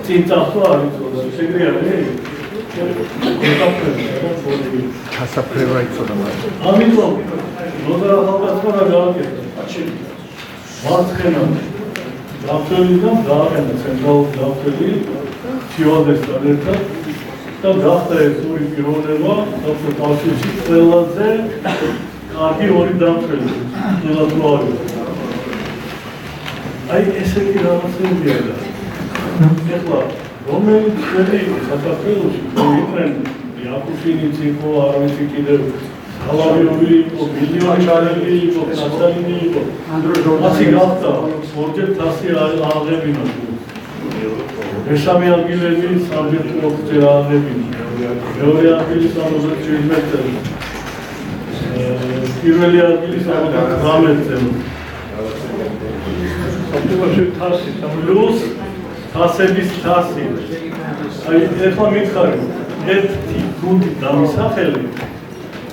წინ წახვა არ იცოდა შეგრიანი გასაფრევა იცოდა ამიტომ მოდა ახალგაზრდა რა გააკეთა მარცხენა დამცველი და გააკეთა ცენტრალურ დამცველი ჩივალდესთან ერთად და გახდა ეს ორი პიროვნება საბჭოთა კავშირში ყველაზე კარგი ორი დამცველი ყველა დრო არის აი ესეთი რაღაცებია და ეხლა რომელიც ჩვენი საქართველოში იყვნენ იაკუშინიც იყო არ ვიცი კიდევ ალავიური იყო მილიონი ჩარელი იყო ნაცალინი იყო ასე გახდა ორჯერ თასი აღებინა მესამე ადგილები საბჭოთა ოქროთზე აღებინა მეორე ადგილი 77 წელი პირველი ადგილი 78 წელი საბჭოთა თასი პლუს თასების თასი აი ეხლა მითხარი ერთი გუნდი დამისახელი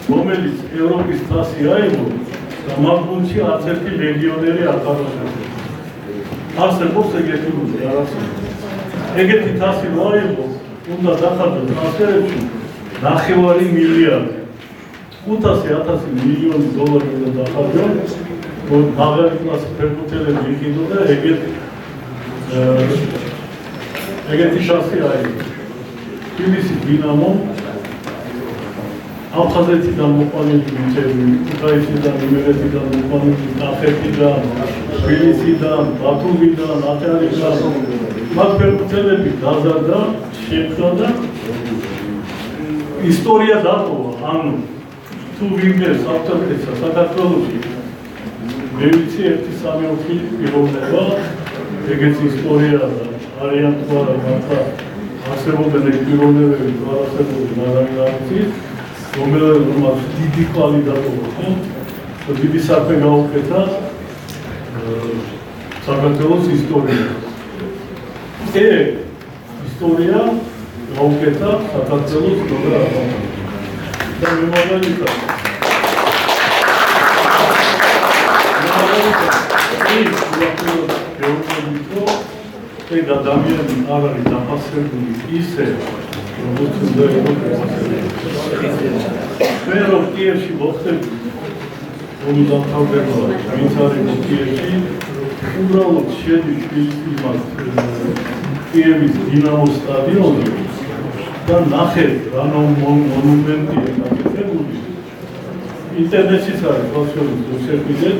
რომელიც ევროპის თასი აიღო და მაგ გუნდში არც ერთი ლეგიონერი არ თამაშობდა არსებობს ეგეთი გუნდი არ არსებობს ეგეთი თასი რო აიღო უნდა დახარჯოს ტრანსფერებში 9 მილიარდი 500,000 მილიონი დოლარი უნდა დახარჯოს მაგარი კლასის ფეხბურთელები იყიდო და ეგეთი შანსი აიღო. თბილისის დინამო აფხაზეთიდან მოყვანილი მიწები, ქუთაისიდან, იმერეთიდან მოყვანილი კახეთიდან, თბილისიდან, ბათუმიდან, ატარიდან მაგ ფეხბურთელები გაზარდა, შეხვდა და ისტორია დატოვა. ანუ თუ ვინმე საფრთხესა საქართველოში მე ვიცი 1-3 პიროვნება, ეგეც ისტორია არიან თუ არა მართლა არსებობენ ეგ პიროვნებები თუ არ არსებობენ ადამიანის რომელმაც დიდი კვალი დატოვა, ხო? დიდი საქმე გაუკეთა საქართველოს ისტორია. ისტორია გაუკეთა საქართველოს დოდა და მიმაგალითად ეგ ადამიანი არ არის დაფასებული ისე, როგორც უნდა იყოს დაფასებული. მე რომ კიევში მოხდები, ომი დამთავრდება, ვინც არის კიევში, უბრალოდ შედის იმას კიევის დინამოს სტადიონზე და ნახეთ რა მონუმენტია გაკეთებული. ინტერნეტშიც არის ბავშვებს შეგვიძლია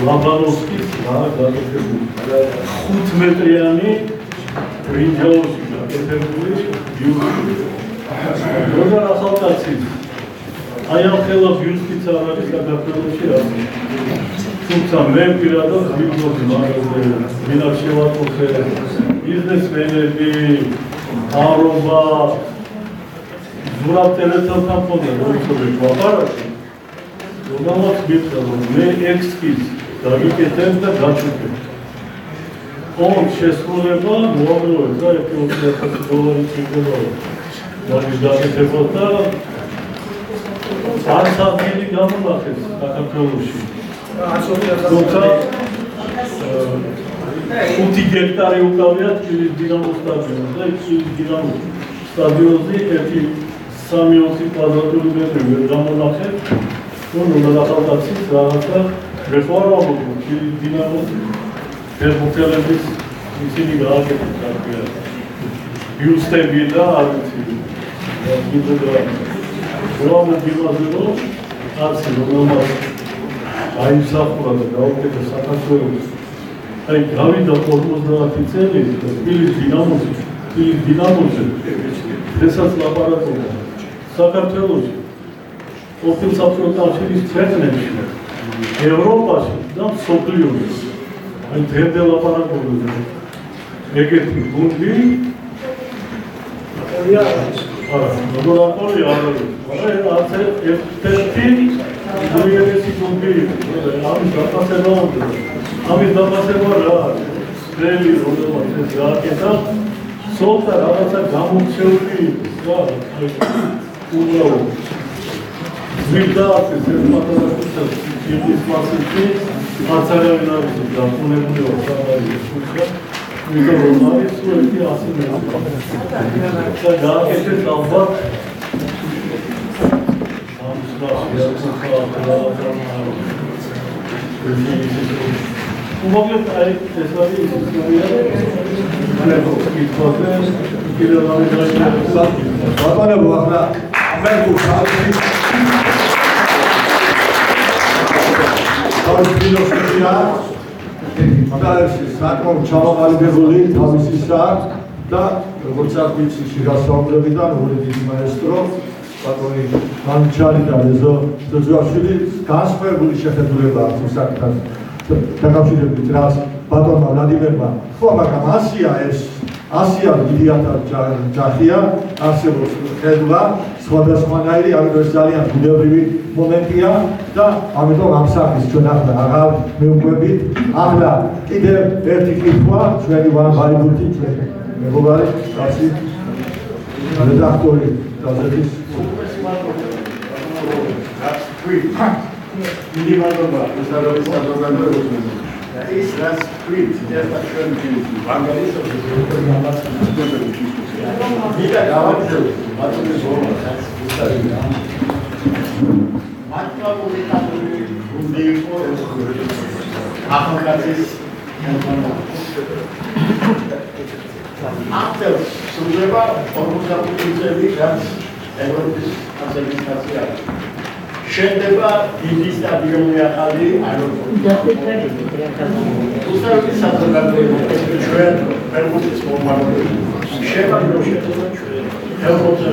ლაბანოვსკის რა გაკეთებული 5 მეტრიანი ბრინჯაოში გაკეთებული ბიუსტი. როდარ ახალკაცის აი ამ ხელა ბიუსტიც არ არის საქართველოში ასე. თუმცა მე პირადად ვიბრძოდი მაგაზე, ვინაც შევატყობე ბიზნესმენები, მთავრობა, ზურაბ ტელეფონთან მქონდა როიცოდე ვაპარაკე, რომელმაც მითხრა რომ მე ექსკიზ დაგიკეთებ და გაჩუქებ. ომის შესრულება მოამროვეთ და $1,000 წინდება მაგის გაკეთება და განსაზღვრული გამონახეს საქართველოში. თუმცა 5 ჰექტარი უკავია თბილისის დინამოს სტადიონზე და თბილისის დინამოს სტადიონზე 1-3 კვადრატული მეტრი ვერ გამონახეთ. უნდა ახალგაზრდების რაღაცა რეფორმა თბილისის დინამოს ფეხბურთელების ისინი გააკეთეს კარგია. ბიუსტები და არ ვიცი უბრალოდ იმაზე რომ კაცი რომელმაც აიმსახურა და გაუკეთა საქართველოს აი გავიდა 50 წელი თბილისის დინამოზე დღესაც ლაპარაკობდა საქართველოში ყოფილ საბჭოთა კავშირის ქვეყნებში ევროპაში და მსოფლიოში აი დღემდე ლაპარაკობდა ეგეთი გუნდი არა, როგორ აყოლია არ არის. ასე ერთ-ერთი უიერესი გუნდი ამის დაფასება უნდა. ამის დაფასება რა არის? ძველი რომელმაც ეს გააკეთა, ცოტა რაღაცა გამომწეული რა, უბრალოდ ზრდა ეს პატარა ის მასში არც არავინ არ არის დაფუნებული ორგანიზაცია თუმცა იმიტომ რომ არის სულეთი ასე და გააკეთეს ალბათ უმოკლედ აი ეს არის ისტორია ბატონებო ახლა ამერიკულ ხალხის ფილოსოფია მაგალითად საკმაოდ ჩამოყალიბებული თავისისა და როგორც აღგვიცი შეგასაუბრებიდან ორი დიდი მაესტრო ბატონი მანჩარი და ეზო ზოძვაშვილი განსხვავებული შეხედულება აქვს იმ საკითხთან დაკავშირებით რაც ბატონმა ვლადიმერმა ხო მაგრამ ასია დიდიათა ჯახია არსებობს ხედვა სხვადასხვანაირი ამიტომ ეს ძალიან ბუნებრივი მომენტია და ამიტომ ამ სახის ჩვენ ახლა აღარ მივყვებით ახლა კიდევ ერთი კითხვა ჩვენი ვარბალიბუთი ჩვენ მეგობარი კაცი რედაქტორი გაზეთის დიდი მადლობა მოსარულის საზოგადოებას ის რაც თქვით ერთად ჩვენ ვანგალისობთ ვიდა გავაგზავნეთ ბატონის ბოლოს მართლაბული კათოლიკე გუნდი იყო ახალგაზრდის after სრულდება 45 წელი რაც ევროპის ასოციაცია შენდება დიდი სტადიონი ახალი აეროპორტი უსწრაფი საზოგადოება ჩვენ ევროპის მომავალ შეფარდება ევროპის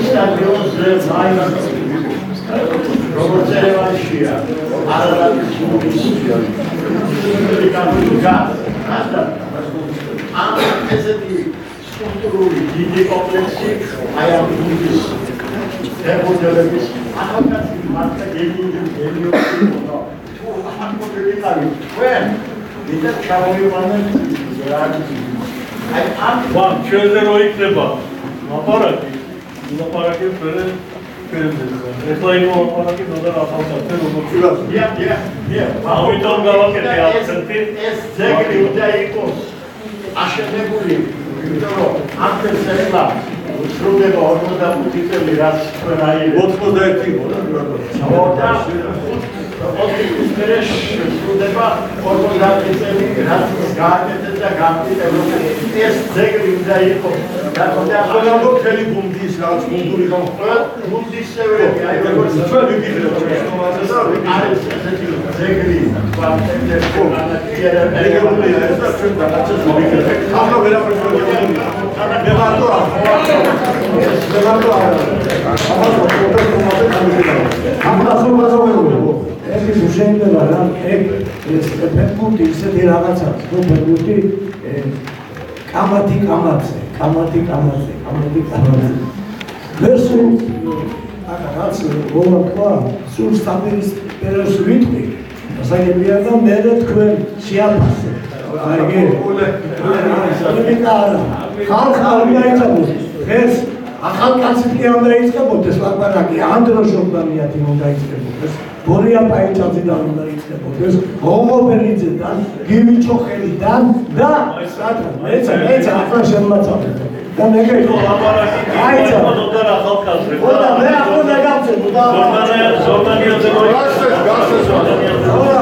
სტადიონზე მაინც როგორც ერევანშია არაბეთის ამ ესეთი სტრუქტურული დიდი კომპლექსი აი ამ გუნდის ევროპელების ახალგაზრდების მარკა გეგმით თუ ახალგაზრდები ჩვენ ვიდრე ჩავივანეთ აი ამ ჩვენზე რო იქნება ლაპარაკი ფრენ ეხლა იმ ლაპარაკი დოდარ ახალგაზრდები როგორც ამიტომ გავაკეთე აქცენტი ეს ძეგლი უნდა იყოს აშენებული იმიტომ რომ ამ წელს სრულდება 45 წელი რაც თქვენ აი 91 იყო რა სრულდება 50 წელი რაც გააკეთეს და გამყიდეს ეს ძეგლი უნდა იყოს და ყველა მთელი გუნდის რაც გუნდური გუნდის წევრები აი როგორც ჩვენ ვიგიჟებთ არის ესეთი ძეგლი პარტნიორები ახლა ვერაფერს ეს უშენდება რა ეს პერკუტი ისეთი რაღაცა პერკუტი კამათი ვერსულ რაღაც მოვაკვა სულ სტაბილის პეროს ვიტყვი ასაგებია და მე თქვენ შეაფასე აიგე ხალხი არ გაიცანოს ეს ახალგაზრდები კი უნდა იწყებოდეს ლაპარაკი ანდროშობანიათი უნდა იწყებოდეს ბორია პაიჭაძიდან უნდა იწყებოდეს ღოღობერიძედან გივიჩოხელიდან და მეცა ახლა შემოწავდეთ და მეგე ლაპარაკი აიცა დოდარ ახალგაზრდები ხოდა მე ახლა გავწევ და ზორდანიაზე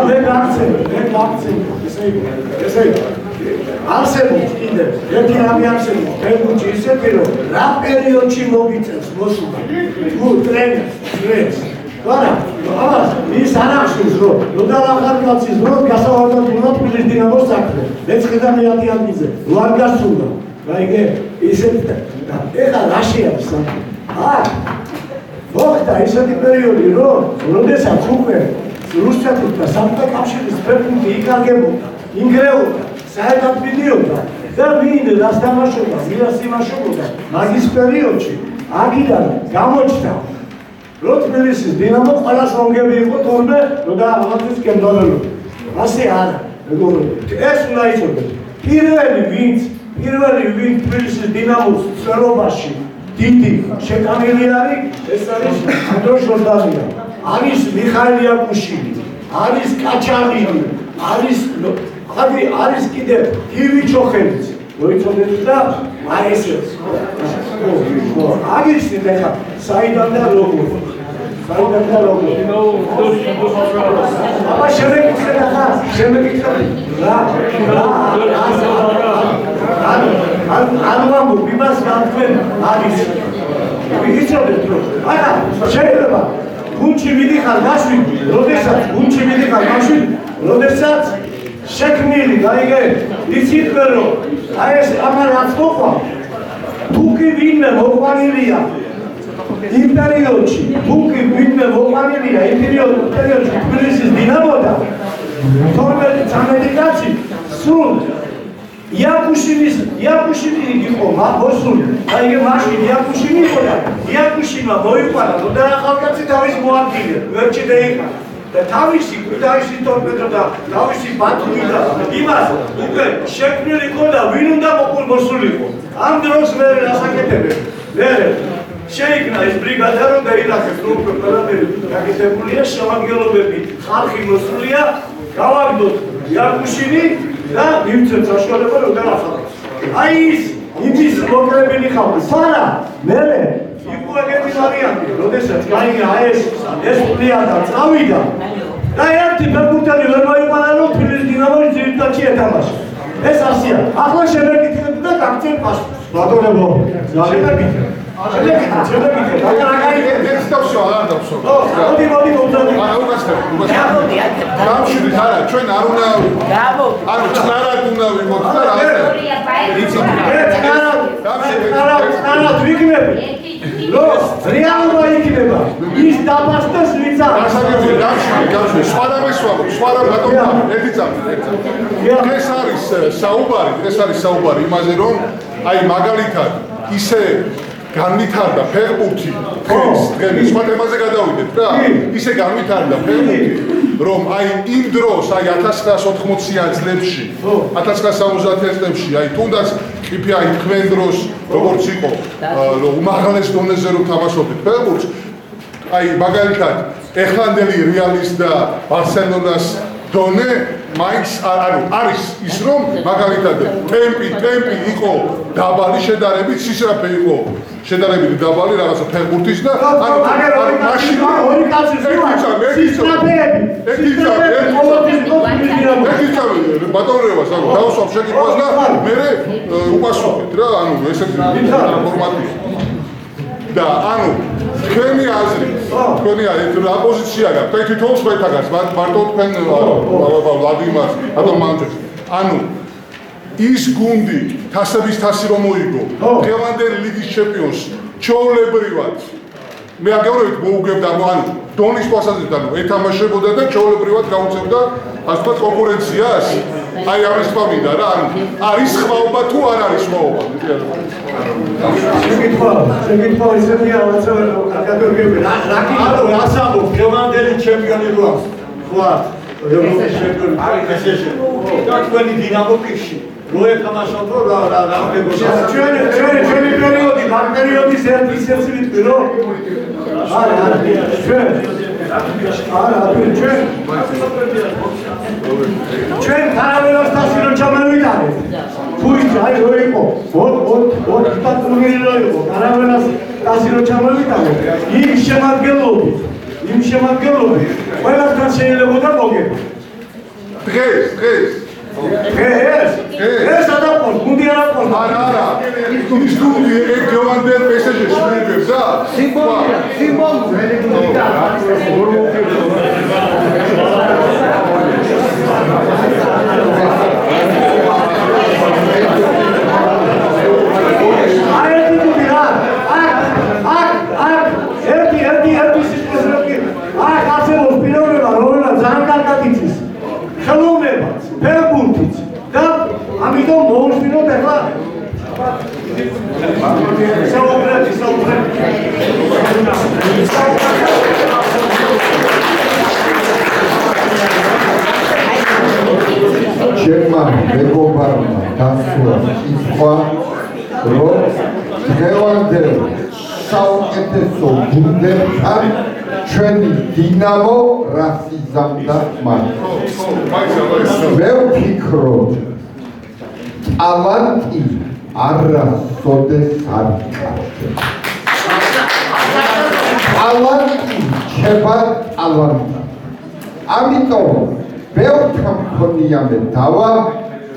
მე გავწევ ესე არსებობს კიდევ ერთი რამე არსებობს ფერგუჩი ისეთი რომ რა პერიოდში მოგიწევს მოსულა თუ ტრენერს ვარა ამას ის არ ახსოვს რომ ნოდარ ახალგაზრდის დროს გასავარდად უნდა თბილისის დინამოს საქმე მეცხრე და მეათე ადგილზე ვარ გასულა რაიგე ისეთ და ეხლა რა შეაქვს საქმე მოხდა ისეთი პერიოდი რომ როდესაც უკვე რუსეთის და საბჭოთა ფერგუჩი იკარგებოდა ინგრეოდა საერთოდ მიდიოდა და ვინ რას თამაშობდა, ვინას იმაშობდა მაგის პერიოდში აქედან გამოჩნდა რომ თბილისის დინამო ყველას მომგები იყო თორმე რომ დააღწიოს კემდონელო ასე არა მეგობრებო ეს უნდა იცოდეთ პირველი ვინ თბილისის დინამოს წელობაში დიდი შეკამილი არის ეს არის ანდროშ ჟორდანია არის მიხაილ იაკუშინი არის კაჩანინი არის კიდევ გივიჩოხელიც მოიცოდეთ და აი ესე აგიხსნით ახლა საიდან და როგორ აბა შემეკითხეთ ახლა რა ანუ ვამბობ იმას განთქვენ არის ვიცოდეთ რომ ახლა შეიძლება გუნდში მიდიხარ მაშინ როდესაც შექმნილი გაიგე იცით რომ აი ეს ამან რაც მოყვა თუკი ვინმე მოყვანილია იმ პერიოდში თბილისის დინამოდა 12-13 კაცი სულ იაკუშინი იყო მოსული გაიგე მაშინ იაკუშინი იყო და იაკუშინმა მოიყვანა და ახალგაზრდი თავის მოადგილე ვერჩი დაიყო და თავისი ქუთაისის ტორპედო და თავისი ბათუმი და იმას უკვე შექმნილი იყო და ვინ უნდა მოსულიყო ამ დროს მე ასაკეთებენ მე შეიქმნა ეს ბრიგადა რომ დაინახეს რომ ყველაფერი გაკეთებულია შემადგენლობები ხალხი მოსულია გავაგდოთ იაკუშინი და მივცეთ საშუალება რომ დაახალოს აი ის იმის მოკრებილი ხალხი არა მე იყო ეგეთი ვარიანტი როდესაც გაიგე ეს პლიანა წავიდა და ერთი ფეხბურთელი ვერ მოიყვანა რომ თბილისის დინამოს ძირითადში ეთამაშა. ეს ასია. ახლა შემეკითხეთ და გაგცემ პასპორტს. ბატონებო, შემეკითხეთ. გამშვიდით არა, ჩვენ არ უნდა ანუ წყნარად უნდა ვიმოთ და რა რეალობა იქნება ის დაბასდეს ვინც არის გამშვიდით სხვა რამეს ვამბობ სხვა რამ ბატონო ერთი წამი ეს არის საუბარი იმაზე რომ აი მაგალითად ისე განვითარდა ფეხბურთი დღეს სხვა თემაზე გადავიდეთ და ისე განვითარდა ფეხბურთი რომ აი იმ დროს აი 1980-იან წლებში 1970-იან წლებში აი თუნდაც იფი აი თქვენ დროს როგორც იყო რომ უმაღლეს დონეზე რომ თამაშობდით ფეხბურთს აი მაგალითად ეხლანდელი რეალის და ბარსელონას დონე მაინც არის ის რომ მაგალითად ტემპი იყო დაბალი შედარებით სისწრაფე იყო შედარებით დაბალი რაღაცა ფეხბურთის და მაშინ ორი კაცი ბატონებას დავსვამ შეკითხვას და მე უპასუხეთ რა ესეთი ფორმატია და თქვენი აზრი რა პოზიცია გაქვთ? აი თვითონ შევეთაგას მარტო თქვენ ვლადიმარს ბატონ მანჯოს ის გუნდი თასების თასი რომ მოიგო დღევანდელი ლიგის ჩემპიონს ჩვეულებრივად მე აგეუბნებით მოუგებდა დონის თვალსაზრისით ეთამაშებოდა და ჩვეულებრივად გაუწევდა ასე ვთქვათ კონკურენციას აი ამის თვალმინდა რა არის ხვაობა თუ არ არის ხვაობა შეკითხვა ისეთია როცა კატეგორიები რას ამბობ დღევანდელი ჩემპიონი როა ხوار ევროპის ჩემპიონი და თქვენი დინამო კიში რო ეთამაშოთ რა ჩვენი პერიოდი მაგ პერიოდის ისეთი ვიტყვი რომ არა ჩვენ თანამედროვე სტასი რომ ჩამოვიტანეთ თუიც აი რო იყო ტურნირი რო იყო თანამედროვე სტასი რომ ჩამოვიტანეთ იმ შემადგენლობით ყველასთან შეიძლებოდა მოგება დღეს ეს ადაპოს გუნდი ადაპოს არა ის გუნდი ეგევანდელ პესეჟეს შეგვიგებს და ჩემმა მეგობარმა დასვა კითხვა, რომ დღევანდელ საუკეთესო გუნდებთან ჩვენი დინამო რას იზამდა მათ. მე ვფიქრობ, ტალანტი არასოდეს არ იქნება. ტალანტი რჩება ტალანტად. ამიტომ ბევრთან მქონია მე დავა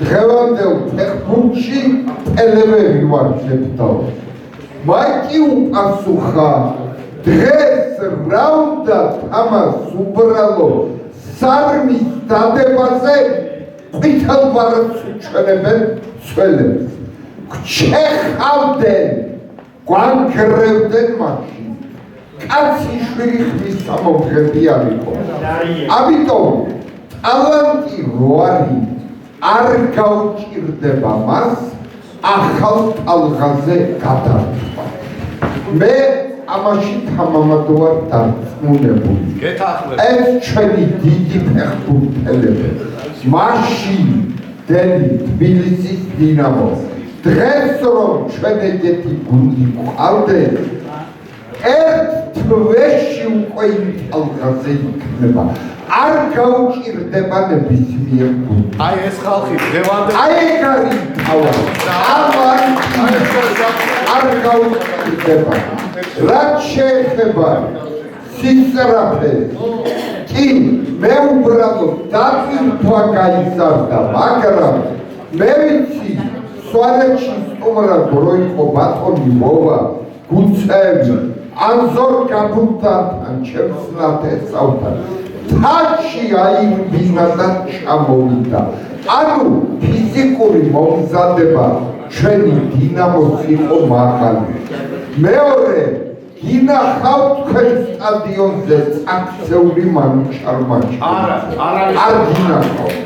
დღევანდელ ფეხბურთში პელევები ვარჩევდა. მაიკი უპასუხა დღეს რა უნდა თამას უბრალო სარმის დადებაზე ყვითელ ბარათს უჩვენებენ ცველებს. გჩეხავდნენ, გვანგრევდნენ მაშინ. კაცი შვილი ხმის სამომღები არ იყო. ამიტომ ტალანტი რო არის არ გაუჭირდება მას ახალ ტალღაზე გადარჩება. მე ამაში თამამად ვარ დარწმუნებული. ეს ჩვენი დიდი ფეხბურთელები მაშინ დელი თბილისის დინამო დღეს რომ ჩვენ ეგეთი გუნდი გვყავდეთ ერთ თვეში უკვე იმ ტალღაზე იქნება. არ გაუჭირდება ნებისმიერ გუნდს. აი ეს ხალხი დღევანდელ აი ეგ არის თავი. არ გაუჭირდება. რაც შეეხება სისწრაფეს, კი მე უბრალოდ დაწინვა გაიზარდა, მაგრამ მე ვიცი სვანეთში სტუმრად რო იყო ბატონი მოვა გუცეევი ანზორ გაბუნდანთან ჩემს ნათესავთან თაჩი აირბინა და ჩამოვიდა ანუ ფიზიკური მომზადება ჩვენი დინამოს იყო მაღალი მეორე გინახავთ თქვენ სტადიონზე წაქცეული მანუჩარმაჩი არ გინახავთ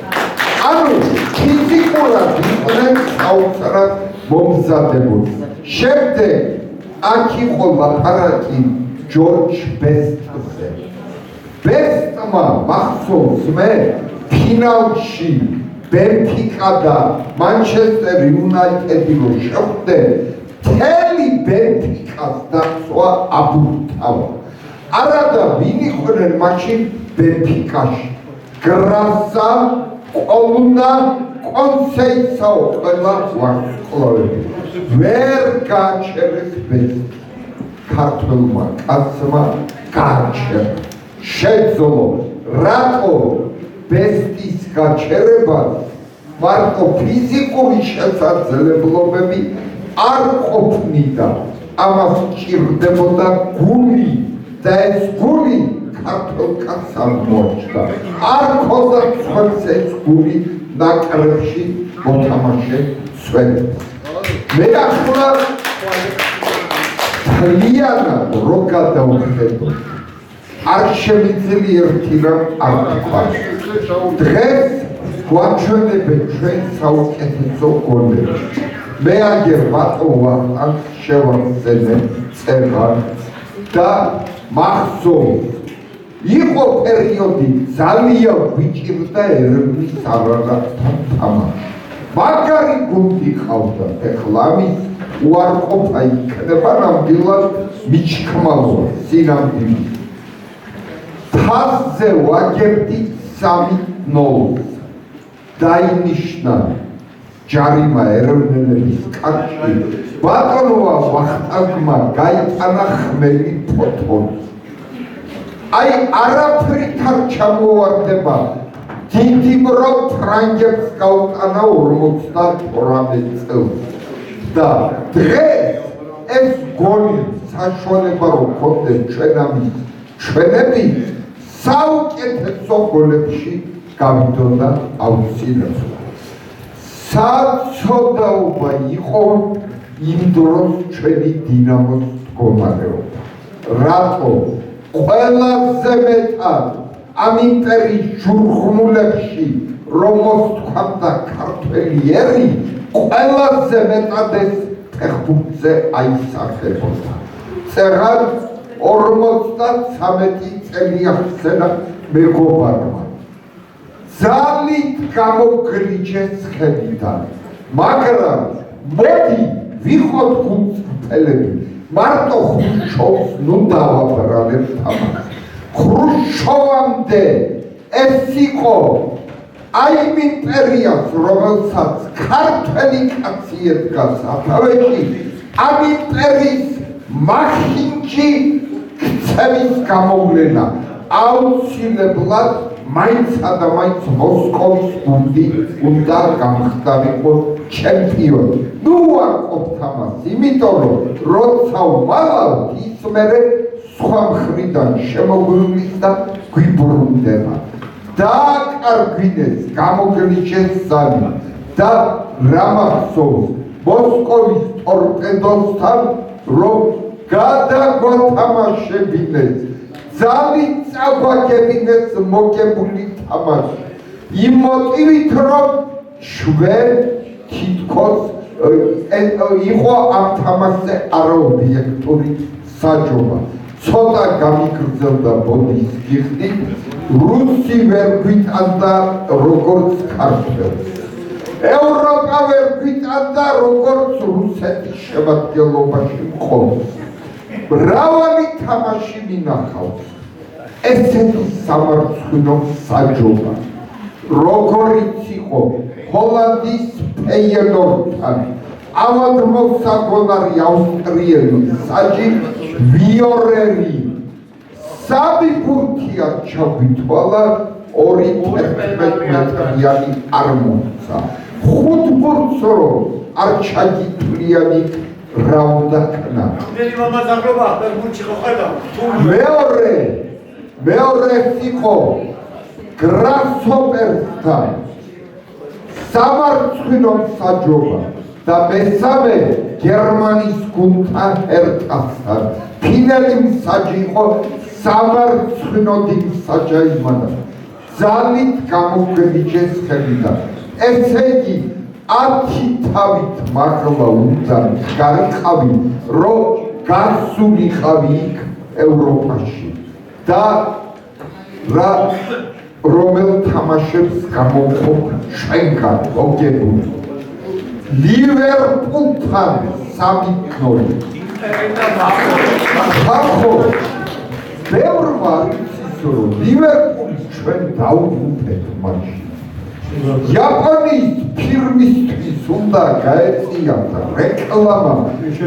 ანუ ფიზიკურად იყვნენ საოცრად მომზადებულნი შემდეგ აქ იყო ლაპარაკი ჯორჯ ბესტზე ბესტმა მახსოვს მე ფინალში ბენფიკა და მანჩესტერ იუნაიტედი რო შეხვდნენ მთელი ბენფიკას დაცვა აბურთავა არადა ვინ იყვნენ მაშინ ბენფიკაში გრასა კოლუნა კონსეისაო ყველა ვარსკვლავები ვერ გააჩერეს ბესტი ქართველმა კაცმა გააჩერა შეძლო რატო ბესტის გაჩერებას მარტო ფიზიკური შესაძლებლობები არ ყოფნიდა ამას ჭირდებოდა გული და ეს გული ქართველ კაცს არ მოაჩნდა არ ქონდა სხვას ეს გული ნაკრებში მოთამაშე სვენებს მე ახლა თლიანად რო გადავხედო არ შემიძლია ერთი რამ არ თქვა დღეს გვაჩვენებენ ჩვენ საუკეთესო გოლებს მე აგერ ბატონო ან შევახსენე წერან და მახსოვს იყო პერიოდი ძალიან გვიჭირდა ერევნის სარაგასთან თამაში მაგარი გუნდი ყავდა ეხლა ამის უარყოფა იქნება ნამდვილად მიჩქმალო სინამდვილე თასზე ვაგებდი 3-0 დაინიშნა ჯარიმა ეროვნების კავშირში ბატონოა ვახტანგმა გაიტანა ხმელი ფოთოლი აი არაფრით არ ჩამოვარდება დიდი ბრო ფრანგებს გაუტანა 58 წელს და დღეს ეს გოლი საშუალება რო გქონდეს ჩვენები საუკეთესო გოლებში გავიდოდა აუცილებლად საცოდაობა იყო იმ დროს ჩვენი დინამოს მდგომარეობა რატო ყველაზე მეტად ამ იმპერიის ჯურხმულებში რომ მოსთქვამდა ქართველი ერი ყველაზე მეტად ეს ფეხბურთზე აისახებოდა წერად 53 წელი ახსენა მეგობარმა ძალით გამოგრიჩეს ხედიდან მაგრამ მოდი ვიყოთ გუნდფელები მარტო ხრუშჩოვს ნუ დავაბრალებ თამაშს ხრუშჩოვამდე ეს იყო აი იმპერიას რომელსაც ქართველი კაცი ედგა სათავეში ამ იმპერიის მახინჯი ქცევის გამოვლენა აუცილებლად მაინცა და მაინც მოსკოვის გუნდი უნდა გამხდარიყო ჩემპიონი. ნუ ვარყოფთ ამას, იმიტომ რომ როცა ვალავთ ის მერე სხვა მხრიდან შემოგვივლის და გვიბრუნდება. დააკარგვინეს, გამოგლიჩეს ზარი და რა მახსოვს მოსკოვის ტორპედოსთან რომ გადაგვათამაშებინეს ძალით წაგვაგებინეს მოგებული თამაში იმ მოტივით რომ ჩვენ თითქოს იყო ამ თამაშზე არაობიექტური საჯობა ცოტა გამიგრძელდა ბოდის გიხდით რუსი ვერ გვიტანდა როგორც ქართველს ევროპა ვერ გვიტანდა როგორც რუსეთის შემადგენლობაში მყოფს მრავალი თამაში მინახავს ესეთი სამარცხვინო საჯობა როგორიც იყო ჰოლანდის ფეიენორდთან ავად მოსაგონარი ავსტრიელი საჯი ვიორერი სამი ბურთი არ ჩავითვალა 2.11 მეტრიანი არ მოხდა. 5 ბურთს რომ არ ჩაგითვლიანი რა უნდა ქნა. მეორე იყო გრასოპერსთან სამარცხვინო საჯობა და მესამე გერმანიის გუნდთან ერტასთან. ფინალი მსაჯი იყო სამარცხვინო დიმსაჯა იმანა. ძალით გამოგვიჯეს ხელიდან. ესე იგი 10 თავით მაღლა უნდა გარიყავი, რომ გასულიყავი იქ ევროპაში. და რა რომელ თამაშებს გამოვხობ ჩვენგან მოგებული. ლივერპულთან 3-0. ახო ბევრ ვარიცის რომ ლივერპულის ჩვენ დაუვუპეთ მაშინ. იაპონიის ფირმისთვის უნდა გაეწიათ რეკლამა.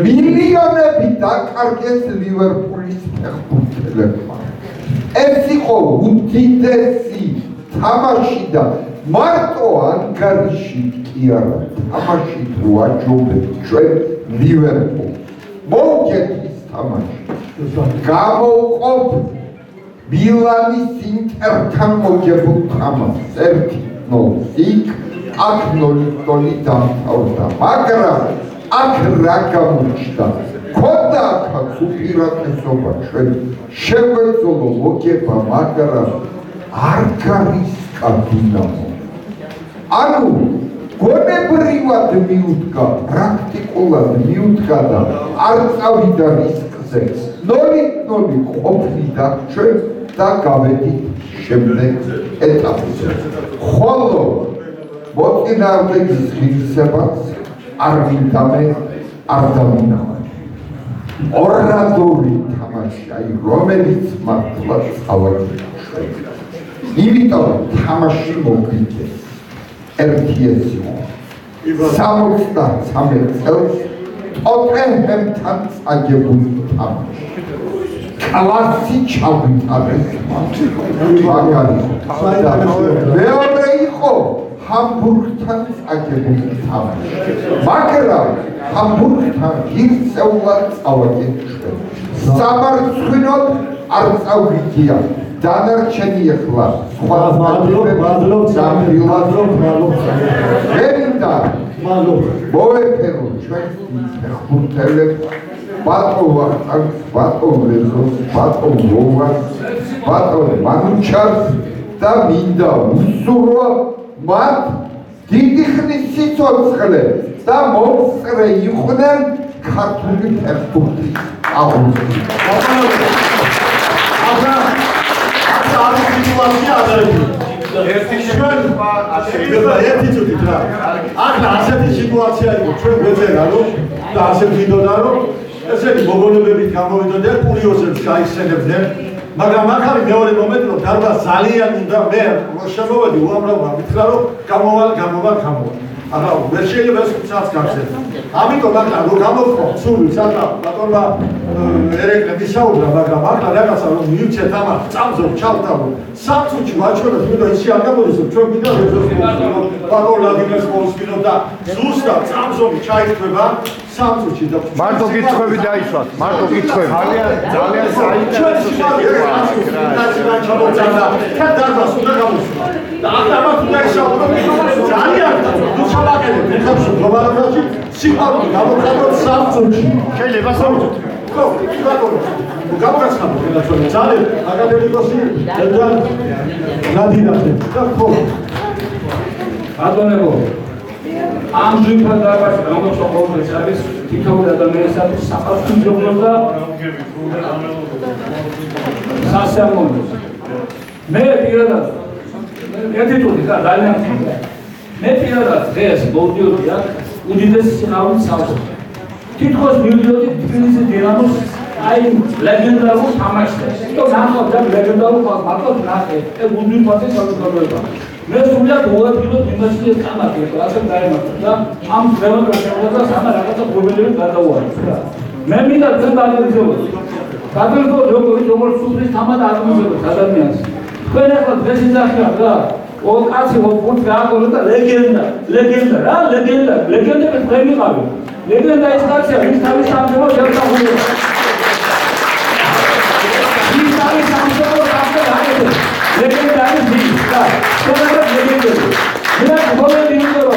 მილიონები დაკარგეს ლივერპულის ფეხბურთელებმა. ეს იყო უდიდესი თამაში და მარტო ანგარიში კი არა, თამაშით რო აჯობეთ ჩვენ ლივერპულს. მოვგეთ ის თამაში. გამოვყოფ მილანის ინტერთან მოგებულ თამაშს 1-0 იქ, აქ 0-0 დამთავრდა, მაგრამ აქ რა გამოჩნდა? ქონდა აქაც უპირატესობა ჩვენ შეგვეძლო მოგება, მაგრამ არ გარისკა დინამო. ანუ გონებრივად მიუდგა, პრაქტიკულად მიუდგა და არ წავიდა რისკზე. 0-0 ყოფნიდა ჩვენ და გავედით შემდეგ ეტაპზე. ხოლო მოწინააღმდეგის ღირსებას არ მინდამე, არ დავინახავ. ორადორი თამაში, აი რომელიც მართლა წავაგდა ჩვენ. იმიტომ თამაში მოგვიდეს. ერთი ეს იყო. 63 წელს ტოტენჰემთან წაგებული თამაში. კლასი ჩავითარეს მეორე იყო ჰამბურგთან წაგებული თამაში. მაგრამ ჰამბურგთან ღირსეულად წავაგეთ ჩვენ. სამარცხვინოდ არ წავიდია. დანარჩენი ახლა სხვა მოვეფერო ჩვენს ფეხბურთელებს, ბატონ ვახტანგს, ბატონ ლეზოს, ბატონ ლოვას, ბატონ მანუჩარს და მინდა უსურვო მათ დიდი ხნის სიცოცხლე და მომსწრე იყვნენ ქართული ფეხბურთის აღორძინებას. ერთი წუთით რა. ახლა ასეთი სიტუაცია იყო ჩვენ გვეწერა რომ და ასე ვიდოდა რომ ესეთი მოგონებებით გამოვიდოდნენ, კურიოზებს გაიხსენებდნენ, მაგრამ აქ არის მეორე მომენტი რომ დარბაზ ძალიან უნდა მე შემოვედი უამრავ მითხრა რომ გამოვალ. ახლა ვერ შეიძლება ეს ხუთსაც გახსენო. ამიტომ ახლა რომ გამოვხო სული სადა ბატონმა ერეკლე მისაუბრა, მაგრამ ახლა რაღაცა რომ მივცეთ ამას წამზო ჩავთავო. სამწუთში ვაჩვენოთ, იმიტომ ისე არ გამოდის რომ ჩვენ მინდა ბატონ ლადიმერს მოვსმინო და ზუსტად წამზომი ჩაიწვება სამწუთში და მარტო კითხვები დაისვათ, მარტო კითხვები. ძალიან საინტერესო შეხვედრაა. და დარბაზს უნდა გამოსვლა. და ახლა მათ უნდა ისაუბრო ძალიან ჩავაკეთებ ხალხს გლობალობაში სიყვარული გამოგხადოთ სამწუთში. შეიძლება სამწუთი. ხო, ბატონო. გამოგაცხადოთ ხელმძღვანელი ძალიან აკადემიკოსი ძალიან ნადირადი და ხო. ბატონებო, ამ ძვირფას დარბაზში გამოსვლა ყოველთვის არის თითოეულ ადამიანისათვის საფასურო და სასიამოვნო. მე პირადად ერთი წუთი და ძალიან მყავს. მე პირადად დღეს მოვდიოდი აქ უდიდესი სიხარულის სახლში. თითქოს მივიდოდი თბილისის დინამოს აი ლეგენდარულ თამაშზე. თვითონ ნახავ და ლეგენდარულ მარტო ნახე. ეს უდიდესი საზოგადოება. მე სულად მოვადგინოთ იმაში ეს კამათი, ასე დაემართა და ამ ძველად შეგვიძლია სამა რაღაცა პრობლემები გადაუარეს რა. მე მინდა თქვენ გადაგრძელოთ. გადაგრძელოთ როგორც სუფრის თამად აღმოსავლეთ ადამიანს. თქვენ ახლა დღეს იძახია რა კაცი ფუტ გააგონო და ლეგენდა რა ლეგენდები თქვენ იყავით. ლეგენდა ის კაცია ვის თავის სამშობლოს ერთაღულია. ის თავის სამშობლოს ახლა ლეგენდა არის ის რა. თქვენაც ლეგენდები. მე მოგები ვიყო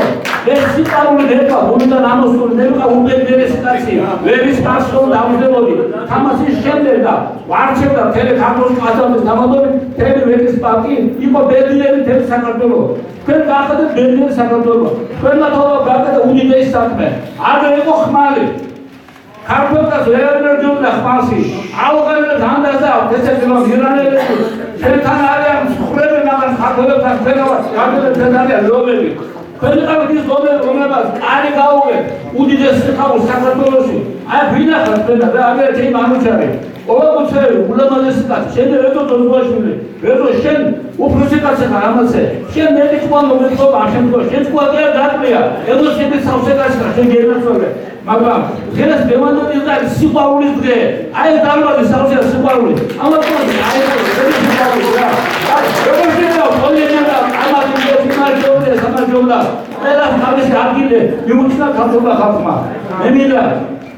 ეს სიყვარული დედა უნდა ნამოსული დედა უბედურესი კაცია. ვერის პასტორ დავდებოდი. თამასის შემდეგ და ვარჩევდა თელე ქართლის პასტორის დამადობით თელი ვერის პარტი იყო ბედნიერი თელ საქართველოს. თქვენ გახადეთ ბედნიერი საქართველოს. თქვენმა თაობა გაკეთა უდიდესი საქმე. ადრე იყო ხმალი. ქართველებს ვერ ერჯობდა ხმალში. აუღებდა დანდაზა თესეთილო ირანელები. თელთან არიან ხრები მაგას ქართველებთან ფერავა. ქართველებთან არიან ლომები. თქვენ ყავით ის ლომები რომლებსაც კარი გაუღეთ უდიდესი სიხარულს საქართველოში. აი ვინახავთ თქვენ და აგერეთ იმ ანუჩარი. ოლაგუცერი ულამაზესი კაცი შენ რედო დოზუაშვილი რედო შენ უფროსი კაცი ხარ ამაზე შენ მეტი ხვალ მოგეწობა ამ შემთხვევაში შენ თქვა დაკლია ედო შენ სავსე კაცი ხარ შენ გერნაცვალე მაგრამ დღეს დევანდობის და სიყვარულის დღე აი დარბაზი სავსე სიყვარული ამათოდი აი ეს სიყვარული რა როგორ შეიძლება პოლიენა ამაზე იმარჯვდა სამარჯვდა ყველა თავის ადგილზე მიუჩნდა ქართულმა ხალხმა მე მინდა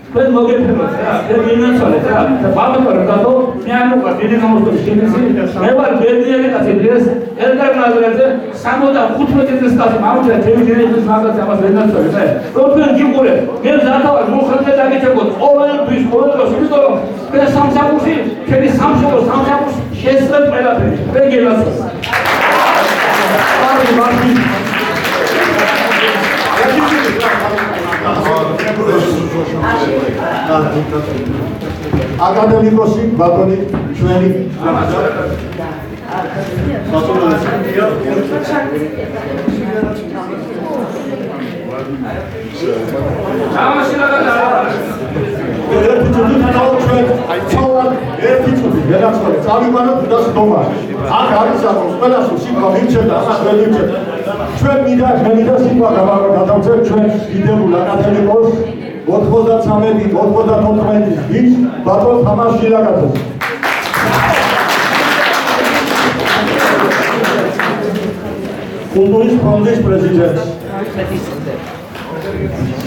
თქვენ მოგეფერმოთ რა, ეს ინაცვალეთ რა. და ბაბაკორი გათო, მე არ მოყვა დიდი გამოსული შემისი. მე ვარ ბედნიერი კაცი დღეს ერგარნაზრაზე 75 წლის კაცი მამუჩა ჩემი ძიების მაგაზე ამას ვენაცვალე მე. თქვენ გიყურეთ, მე ზათავარ მოხდე დაგიჩეკოთ ყოველთვის ყოველდღე იმიტომ რომ ეს სამსახურში, ჩემი სამშობლო სამსახურში შესწრებ ყველაფერი. მე გელაცვალე. აკადემიკოსი ბატონი ჩვენი ერთი წუთი გადაწყობთ წავიყვანოთ და სდომა აქ არის ახლა ყველა სიტყვა მიმჩნდა ახლა ვერ მიმჩნდა ჩვენ მინდა სიტყვა გადავწერთ ჩვენ დიდებულ აკადემიკოს 93-94 ის ბატონ თამარ შილაკაძეს კულტურის ფონდის პრეზიდენტს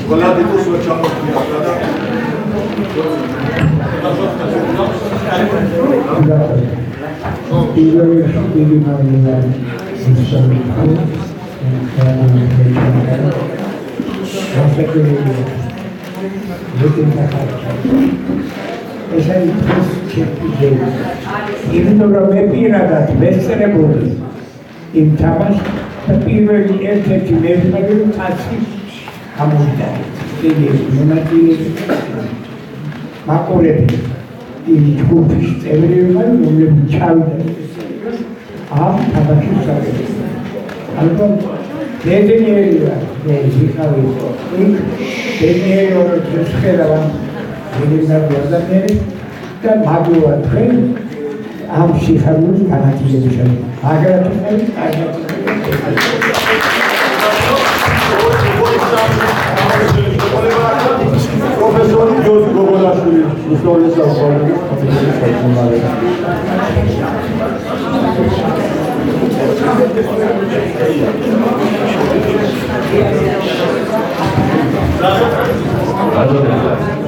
ყველა დიდოს ვაჩამოთია და იმიტომ რომ მე პირადად ვეცერებოდი იმ თამაშს და პირველი ერთ-ერთი მეფე კაცი გამოვიდა. იგი მონაწილე მაყურებელი იმ ჯგუფის წევრებმა რომლებიც ჩავიდნენ ამ თამაშის საკითხს. ალბათ ბედნიერია ვიხავი იქ ბედნიერი როგორც ხედავ მიგინავ ადამიანები და მაგოა თქვენ ამ სიხარულის განაწილებისას აგრეთვე პროფესორი ჯოზი გოგოლაშვილი ისტორიის საფუძველი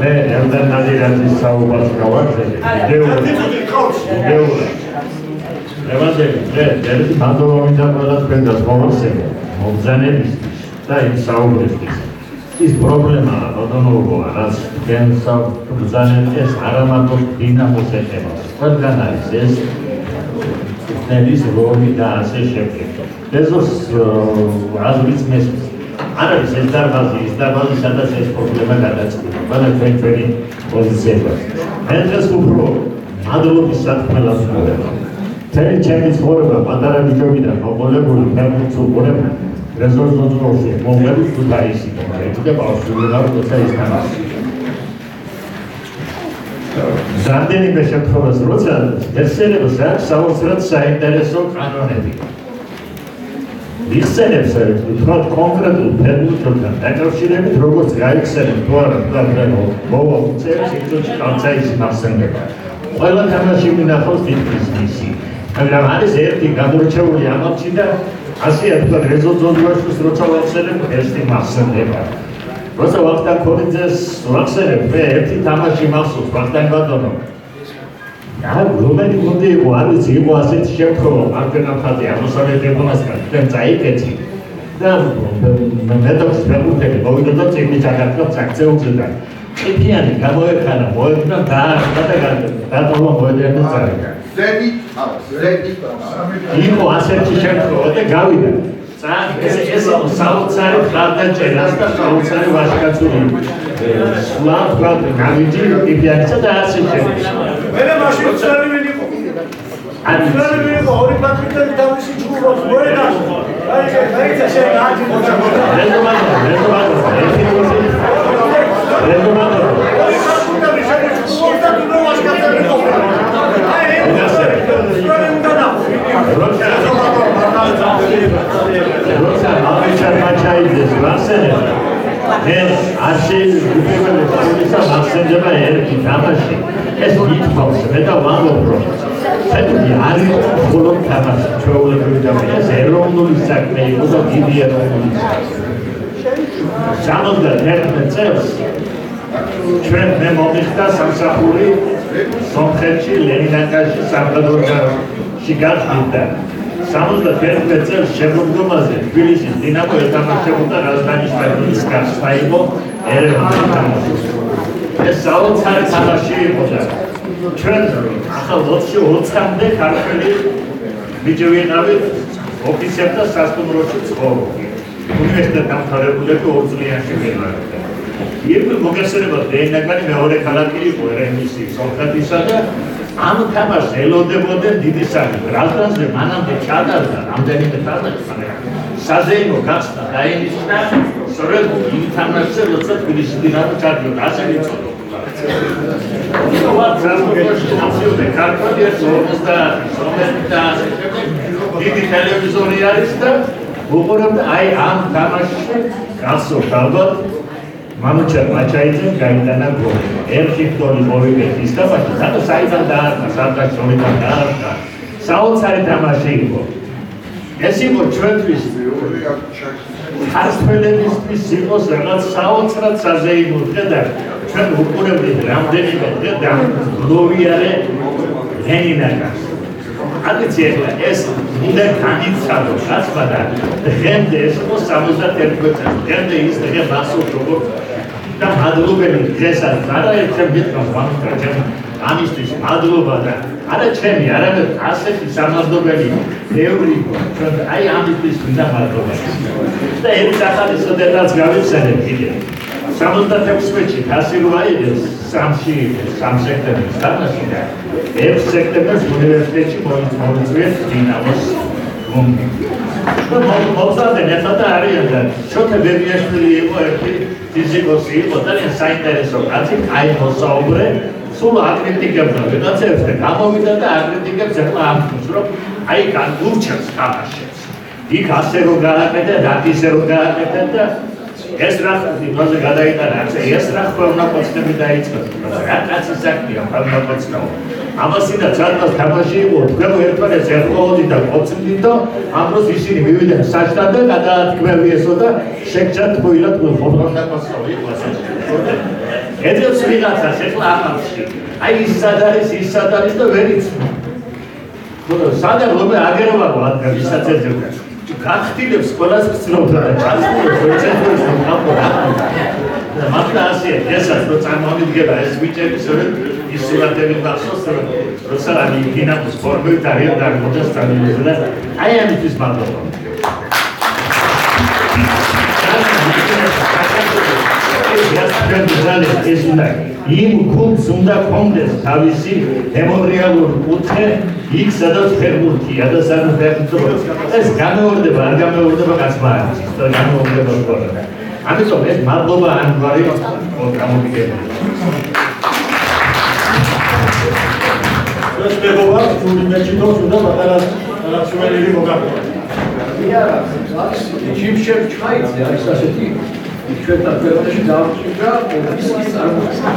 მე ელდან ნადირაძის საუბარს გავაგზავნე. ევანდელი, ეს ბანდოვინდა ყველა თქვენს მომსწრე მომზანების და იმ საუბრისთვის. ის პრობლემა როდონოა, რაც თქვენს ბრძანებას არამარტო დინამოს ეხება. ყველგან არის ეს ნელის როლი და ასე შემდეგ. ეზოს აზრიც მესმის. არ არის ეს დარბაზი, სადაც ეს პრობლემა გადაწყდება. ყველა თქვენი პოზიციაა. მე დღეს უფრო მადლობის სათქმელას ვუყურებ. თელი ჩემი ცხოვრება პატარა ბიჭობიდან მოყოლებული ფერმერს ვუყურებ. რეზოლუციაში მომღერლის თუ დაისიკა. ეხლა ბავშვი რა როცა ის თამაში. რამდენიმე შემთხვევაში როცა ესენებს აქვს საოცრად საინტერესო კანონები. იხსენებს თქვათ კონკრეტულ ფერმერებთან დაკავშირებით როგორც გაიხსენებ თუ არა მოვა უწევს ინსტიტუტში კანცელში მახსენდება ყველა თამაში მინახავს თითქმის მისი მაგრამ არის ერთი გამორჩეული ამბავი და ასეა თქვათ რეზოლუციაშიც როცა ვახსენებ ერთი მახსენდება როცა ვახტანგ ქორიძეს ვახსენებ მე ერთი თამაში მახსოვს ვახტანგ ბატონო რომელი გუნდი იყო არ ვიცი იყო ასეთი შემთხვევა მარკენაფაზე აღმოსავლეთ ევროპასთან თქვენ წაიკეცი და მეტოქს ფეხბურთელი მოვიდა და წიგნი ჩაგარდა საქცეულზე და წიფიანი გამოეხანა მოედნა და დატოვა მოედნა წარეკა იყო ასეთი შემთხვევა და გავიდა ეს საოცარი ხარდაჭერა და საოცარი ვაჟკაცური სლავ გავიჯი ტიპიანისა და ასე შემდეგ მერე მაშინ წელი ვინიყო წელი ვინიყო ორი პატრიკელი დავისი ჯგუფს მოედა აი შენ გააჩი მოწა ეს მითხოვს მე და ვამბობ რომ თეთრი არის მხოლოდ თამაში ჩვეულებრივი თამაში ეს ეროვნული საქმე იყო და დიდი ეროვნული საქმე 71 წელს ჩვენ მე მომიხდა სამსახური სომხეთში ლენინგრადში სამხედროში გახდა 71 წელს შემოდგომაზე თბილისის დინამო ეთამაშებოდა რაზდანიშვილის გასვლა იყო ეროვნული თამაში ეს საოცარი თამაში იყო და ჩვენ ახალ 20-მდე ქართველი მიჯვენავით ოფიცერთა სასტუმროში ცხოვრობდი. უნივერსიტეტ დამთავრებულები 2 წლიანში ვიყავით. ირგვლივ მოგესწრებათ დეინაგანი მეორე ქალაქი იყო ეროვნული სომხეთისა და ამ თამაშს ელოდებოდნენ დიდი საქმე. რაზდანზე მანამდე ჩადარდა რამდენიმე თამაში, მაგრამ საზეიმო გახსნა დაინიშნა სწორედ იმ თამაშზე, როცა თბილისის დინამო ჩადიოდა, ასე ვიცოდი. What transportation ქართველი ეს 50 და დიდი ტელევიზორი არის და უყურებდა აი ამ თამაშში გასულ ალბათ მანუჩარ მაჩაიძემ გაიტანა გოლი. ერთი გოლი მოვიგეთ ის თამაში და საიდან დაარქვა საერთაშორისო დაარქვა. საოცარი თამაში იყო. ეს იყო ჩვენთვის ქართველებისთვის იყოს რაღაც საოცრად საზეიმო დღე და ჩვენ უყურებდით რამდენიმე დღე და გლოვიარე ლენინგრადს. აკეცი ეს უნდა განიცადოს გასვლა და დღემდე ეს იყო 71 წელი. დღემდე ის დღე მასով როგორც და მადლობელი დღესაც არაერთხელ მითხრავს ვამტრაჯან ამისთვის მადლობა და არა ჩემი არამედ ასეთი სამადლობელი ბევრი ჩვენ აი ამისთვის უნდა მადლობა და ერთ ახალი სოდერაც გავიხსენებ კიდევ 76-ში თასილვაიდეს 3-ში 3 სექტემბერს თამაში და 1 სექტემბერს უნივერსიტეტში მოიწვიეს დინამოს გუნდი. მოგზაურობენ ახლა და არიან და შოთა ბებიაშვილი იყო ერთი ფიზიკოსი იყო ძალიან საინტერესო კაცი, აი მოსაუბრე სულ აკრიტიკებდა ვიღაცებს და გამოვიდა და აკრიტიკებს ახლა ამბობს რომ აი განურჩევს თამაშებს. იქ ასე რომ გააკეთე და ისე რომ გააკეთე და ეს რა ხდება გადაიტანა ეს რა ხელნაყოფები დაიწყო რა კაცი საქმეა ხელნაყოფები ამასი და ცალკე თამაში იყო თქვენ ერთმანეთს ეხმოვდით და ყოცდით და ამ დროს ისინი მივიდნენ საშტად და გადაათქმევიესო და შეგჭათ მოილად ხელნაყოფები იყო ასე ეძებს ვიღაცას ეხლა ამაში აი ის სად არის და ვერ იცნობ ხო სად რომ აგერობა ვადგარ ისაც ეძებდა გახtildeებს ყველას გწნობდა და ჩასულებს ეცეთებს ამბობ და მართლა ასეა ესაც რო წარმოვიდგება ეს ბიჭები სწორედ ის სურათები გახსოვს როცა ამი დინამოს ფორმით არიან და მოძას სტადიონზე და აი ამისთვის მადლობა ეს უნდა იმ გუნდს უნდა კონდეს თავისი მემორიალური კუთხე იქ სადაც ფეხბურთია და სადაც ფეხბურთი ეს გამეორდება არ გამეორდება გასმართ და გამეორდება სკოლა ამიტომ ეს მადლობა ამგვარი გამოგიგებია ეს მეგობრებს თურმე ჩიტოს უნდა პატარა რაციონალური მოგაკეთოს ჯიმშერ ჩაიძე არის ასეთი ჩვენთან ქვეყანაში დავჭირდა ოფისის წარმოქმნა.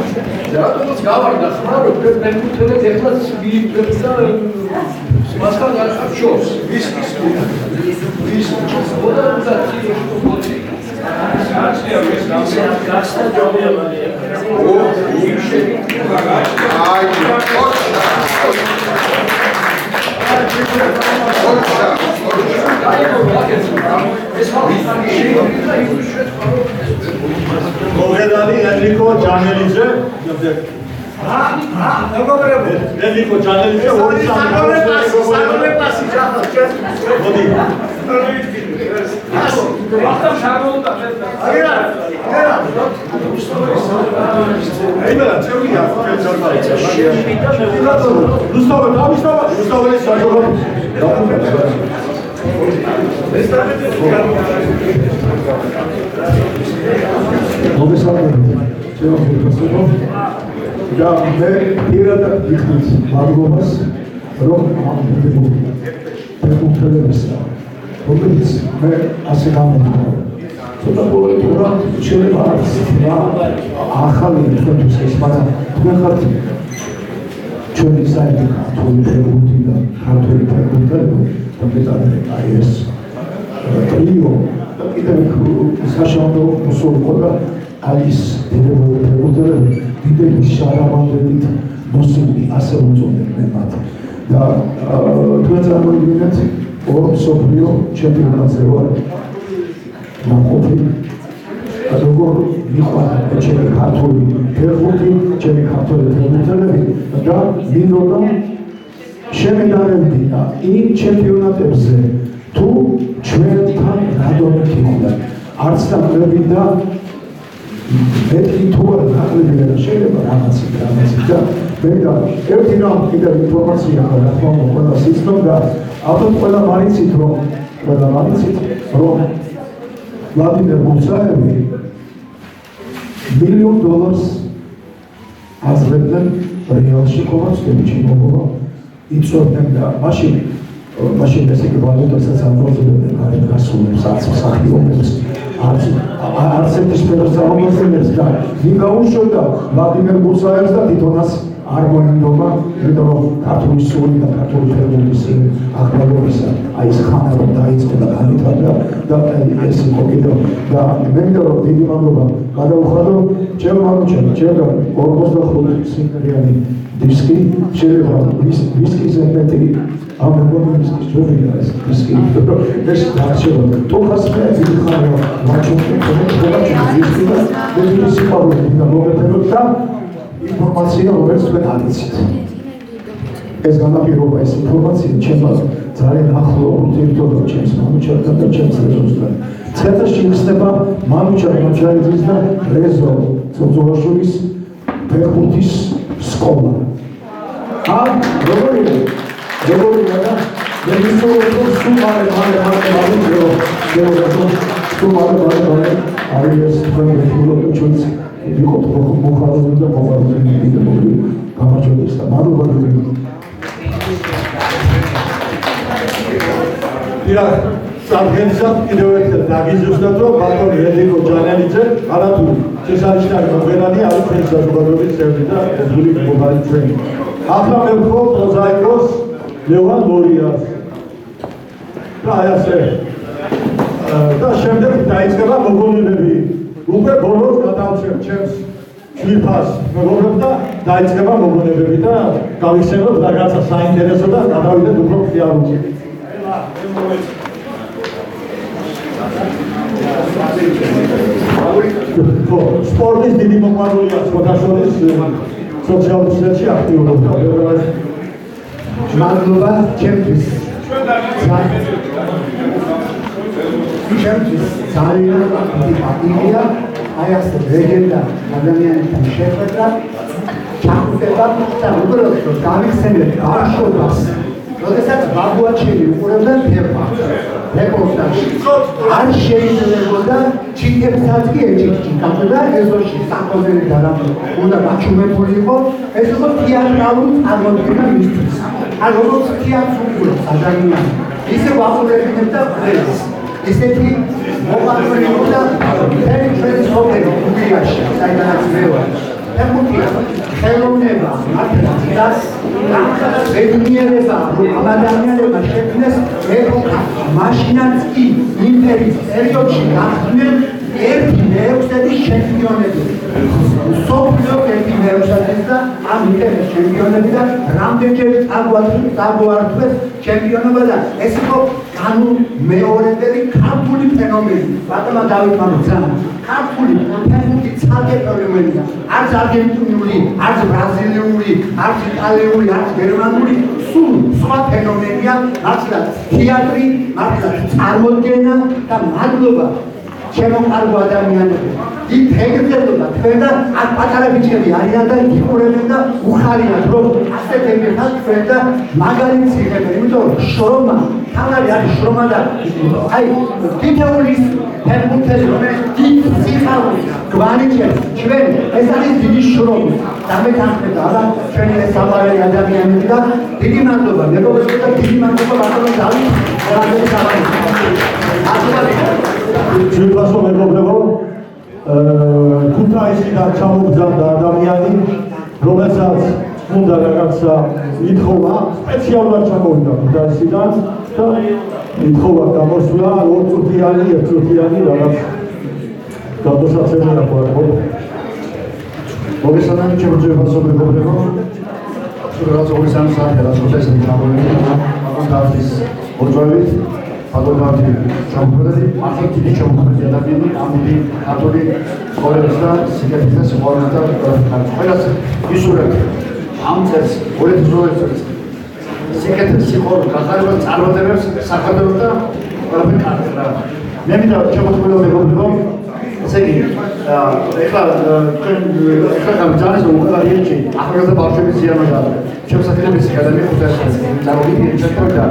რატომაც გავარდა ხმა რომ მეკუთვნეთ ეხლა სპირტებს და მასთან არ შორს ვისკის ვის მოგედალი ენრიკო ჯანელიძე ენრიკო ჯანელიძე ორი საგონებასი მოდი და მე პირადად ვიხდით მადლობას რომ ამ ფეხბურთელებისა რომელიც მე ასე გამოვიდა ცოტა პოლიტიკურად შეიძლება არის რა ახალი თქვენთვის ეს მაგრამ თქვენ ხართ ჩვენი საერთო ქართული ფეხბურთი და ქართული ფეხბურთელები და მეტად აი ეს ტრიო და კიდევ საშუალო მოსულიყო და არის ფეხბურთელები დიდები შარამანდებით მოსული ასე უწოდებენ მათ და თქვენ წარმოიდგინეთ ორ მსოფლიო ჩემპიონატზე ვარ ნაყოფი როგორ მიყვარდა ჩემი ქართული ფეხბურთი ჩემი ქართული ფეხბურთელები და მინდოდა შემედარებინა იმ ჩემპიონატებზე თუ ჩვენთან რადომით იყვნენ არც ნაკლები და მეტი თუ არა ნაკლები და შეიძლება რაღაცით და მე და ერთი რამ კიდევ ინფორმაცია რა თქმა უნდა ყველა სისტემ და ალბათ ყველა მარიცით რომ ვლადიმერ მუსაევი $1 მილიონ აზრებდნენ რეალში კომერციული ჩიმობა იწვევდნენ და მაშინ ესე იგი ვალუტასაც ამბობდნენ გარეთ გასულებს არც მსახიობებს არც ერთი სფეროს ამბობდნენ და ვინ გაუშვებდა ვლადიმერ მუსაევს და თვითონაც არ მოინდომა, იმიტომ რომ ქართული სული და ქართული ფეხბურთის აღგროვებისა აი ეს ხანა რომ დაიწყო და განვითარდა და ეს იყო კიდევ და მე მინდა რომ დიდი მადლობა გადავუხადო ჩემ მამუჩემ, ჩემგან 45 სიმღერიანი დისკი შეიძლება ვისკიზე მეტი ამ მეგობრების ჩვენია ეს დისკი ეს დარჩება თოხას მე ვიხარო მაჩვენე დისკი და დიდი სიყვარული და მოგეთებოთ და ინფორმაცია რომელიც თქვენ არიცით. ეს განაპირობა ეს ინფორმაცია ჩემს ძალიან ახლო ურთიერთობა ჩემს მამუჩართან და ჩემს რეზოსთან. ცენტრში იხსნება მამუჩარ მოჩაიძის და რეზო ძოძოაშვილის ფეხბურთის სკოლა. ამ როგორია და მისულობ სულ მალე აი ეს თქვენ მისულობ ჩვენს იყო მოხარული და მოხარული დიდებული გამარჯვების და მადლობა ირა სამგენსად კიდევ ერთხელ დაგიზუსტოთ რომ ბატონი ენრიკო ჯანელიძე არათუ შესანიშნავი მოგვიანანი არის ჩვენი საზოგადოების წევრი და ეზული მეგობარი ჩვენი ახლა მე ვხო პროზაიკოს ლევან ლორიას და აი ასე და შემდეგ დაიწყება მოგონებები უკვე ბოლოს გადავწევ ჩემს ჩვიფას მეგობრებს და დაიწყება მოგონებები და გავიხსენოთ რაღაცა საინტერესო და გადავიდეთ უფრო ხიარული. სპორტის დიდი მოყვარულია სხვადასხვა სოციალურ სფეროში აქტიურობდა. მადლობა ჩემთვის. ჩემთვის ძალიან დიდი პატივია აი ასე ლეგენდა ადამიანთან შეხვედრა ჩახუტება და უბრალოდ გავიხსენებ ბავშვობას როდესაც ბაბუაჩელი უყურებდა ფეხბურთს რეპორტაჟში არ შეიძლებოდა ჩინგებსაც კი ეჭიქი კაცდა ეზოში საკონდერი და რა უნდა გაჩუმებული იყო ეს იყო თეატრალური წარმოდგენა მისთვის ან როგორც თეატრს უყურებს ადამიანი ისე ვახურებინებ და ხვდებით. ესეთი მოყარებული და მთელი ჩვენი სოფელი გურიაში, საიდანაც მეوارد. ეხუთია ხელოვნება, მართლაც ბედნიერება, რომ ადამიანებმა შექმნეს ეპოქა, მაშინაც კი იმპერიის პერიოდში გახდნენ ერთი მეექვსედის ჩემპიონები. სოფლიო ერთი მეექვსედის და ამ იმპერიის ჩემპიონები და რამდენჯერ წაგვართვეს ჩემპიონობა და ეს იყო განუმეორებელი ქართული ფენომენი. ბატონმა დავითმა მოგზაურა. ქართული ფეხბურთი ცალკე პრობლემებია. არც არგენტინული, არც ბრაზილიური, არც იტალიური, არც გერმანული, სულ სხვა ფენომენია, მართლაც თეატრი, მართლაც წარმოდგენა და მადლობა შემოყარგო ადამიანები. იქ ეგრეთება თქვენ და აქ პატარა ბიჭები არიან და იყურებენ და უხარიათ რომ ასეთ ეგრეთად თქვენ და მაგალითს იღებენ, იმიტომ რომ შრომა, თავარი არის შრომა და აი თითოეული ფეხბურთელი რომელიც დიდ სიხარულს გვანიჭებს ჩვენ ეს არის დიდი შრომა. დამეთანხმდა არა ჩვენი ეს საყვარელი ადამიანები და დიდი მადლობა მეგობრებო და დიდი მადლობა ბატონო დავით Przepraszam, megobrevo, ქუთაისიდან ჩამოგზავნა ადამიანი, რომელსაც უნდა რაღაცა ითხოვა, სპეციალურად ჩამოვიდა ქუთაისიდან და ითხოვა გამოსვლა, ორწუთიანი, ერთწუთიანი რაღაც გადასაცემი აქვს. მოგესალმებით, przepraszam, megobrevo, რაღაც 2-3 საათი რა სოციალისტი ჩამოვიდა, დავის მოძრაობით Adolfati Chamberlain, Martin Kili Chamberlain, Adamini, Amudi, Katoli, Skolesta, Sikatisa, Skolesta, Kolas, Isurat, Amtes, Olet Zoes, Sikat, Sikor, Katarva, Arvadevs, Sakadota, Rabikatra. Nemita Chamberlain, Segi, ეხლა გამძანეს რომ უკრაინაში ახალგაზრდა ბავშვები ზიანდება. შემოსახელების გადამი ხუთასი წარმოიდგინე ჩატარდა.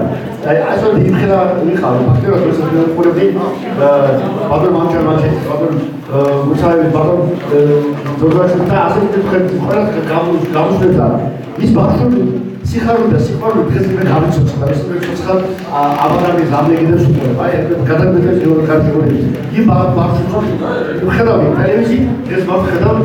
აი ასე იმხელა მიხარ ფაქტობრივად ეს პრობლემი ბატონ მანჩანაჩი ბატონ მუსაევი ბატონ ზოგადად და ასე ყველა გამოსვლა ის ბავშვები სიხარული და სიყვარული დღეს მე გამიცოცხლა ეს მე ცოცხალ აბადარის ამდეგიდებს უყურებ აი გადაგდებს კარგული იმ ბავშვებს ხედავი ტელევიზი ეს ბავშვი ხედავ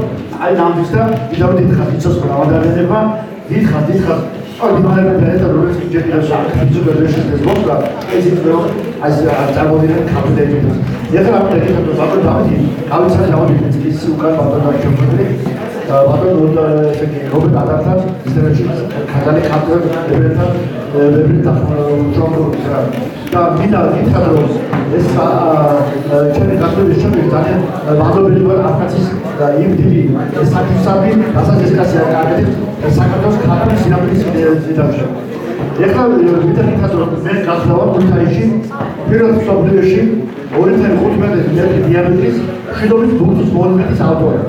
აი ნამდვილად და ვიდაუდი ხარ ცოცხალ აბადარებმა დიდხარ აი მაგალითად ეს როლს იჯერებს იძულებს ეს მოკლა ეს იყო აი წარმოიდგინე კაპიტალიზმი ეხლა ამ დაგიხადო ბატონ დავიდი გავიცანე დავიდი ის უკან ბატონ დავიდი ბატონ ესე იგი რობერტ ადამთან ისეთში ქართალი ქართველებთან ვებრიტა ჯონგურა და მინდა გითხრათ რომ ეს ჩემი ქართველი შემი ძალიან მადლობელი ვარ აფხაზის იმ დიდი საკუთარი რასაც ეს კაცი აკეთებს საქართველოს ქართლის სინამდვილის ზედაში ეხლა მინდა გითხრათ რომ მე გახლავარ ქუთაისში პირველ სოფლიოში 2.15 მეტრი დიამეტრის შიდობის ბურთის მონუმენტის ავტორი.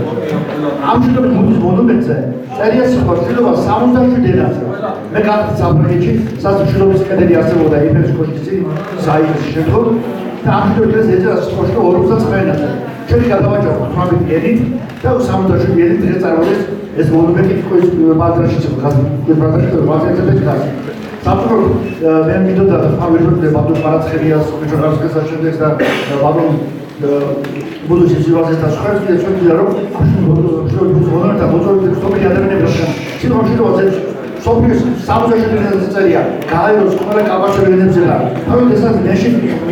ამ შიდობის ბურთის მონუმენტზე წერია სიტყვა შიდობა 67 ენაზე. მე გავხდი საფრანგეთში, სადაც შიდობის კედელი არსებობდა იმპერიის კოშკის წინ, საირის შემდგომ და ამ შიდობის ეწერა სიტყვა 59 ენაზე. ჩვენი გადავაჭრა 18 ენით და 67 ენით დღეს წარმოდის ეს მონუმენტი თქვენს ბაზარში ხაზი, ბაზარში ვაზეცებთ ხაზი. Sapro, მე მინდოდა ავიღოთ ბატონ პარაცხელიას, მეჯორგავსკის შემდეგ და ბატონ ბუდუჩის ზივაზეს და სხვა შეგვიძლია რომ შეგუძლო და მოწოდებს სოფელი ადამიანებს შემოშიდოზე სოფლის სამზეშედენზე წერია გაეროს ყველა კაბაშებენებზე და ანუ ესაც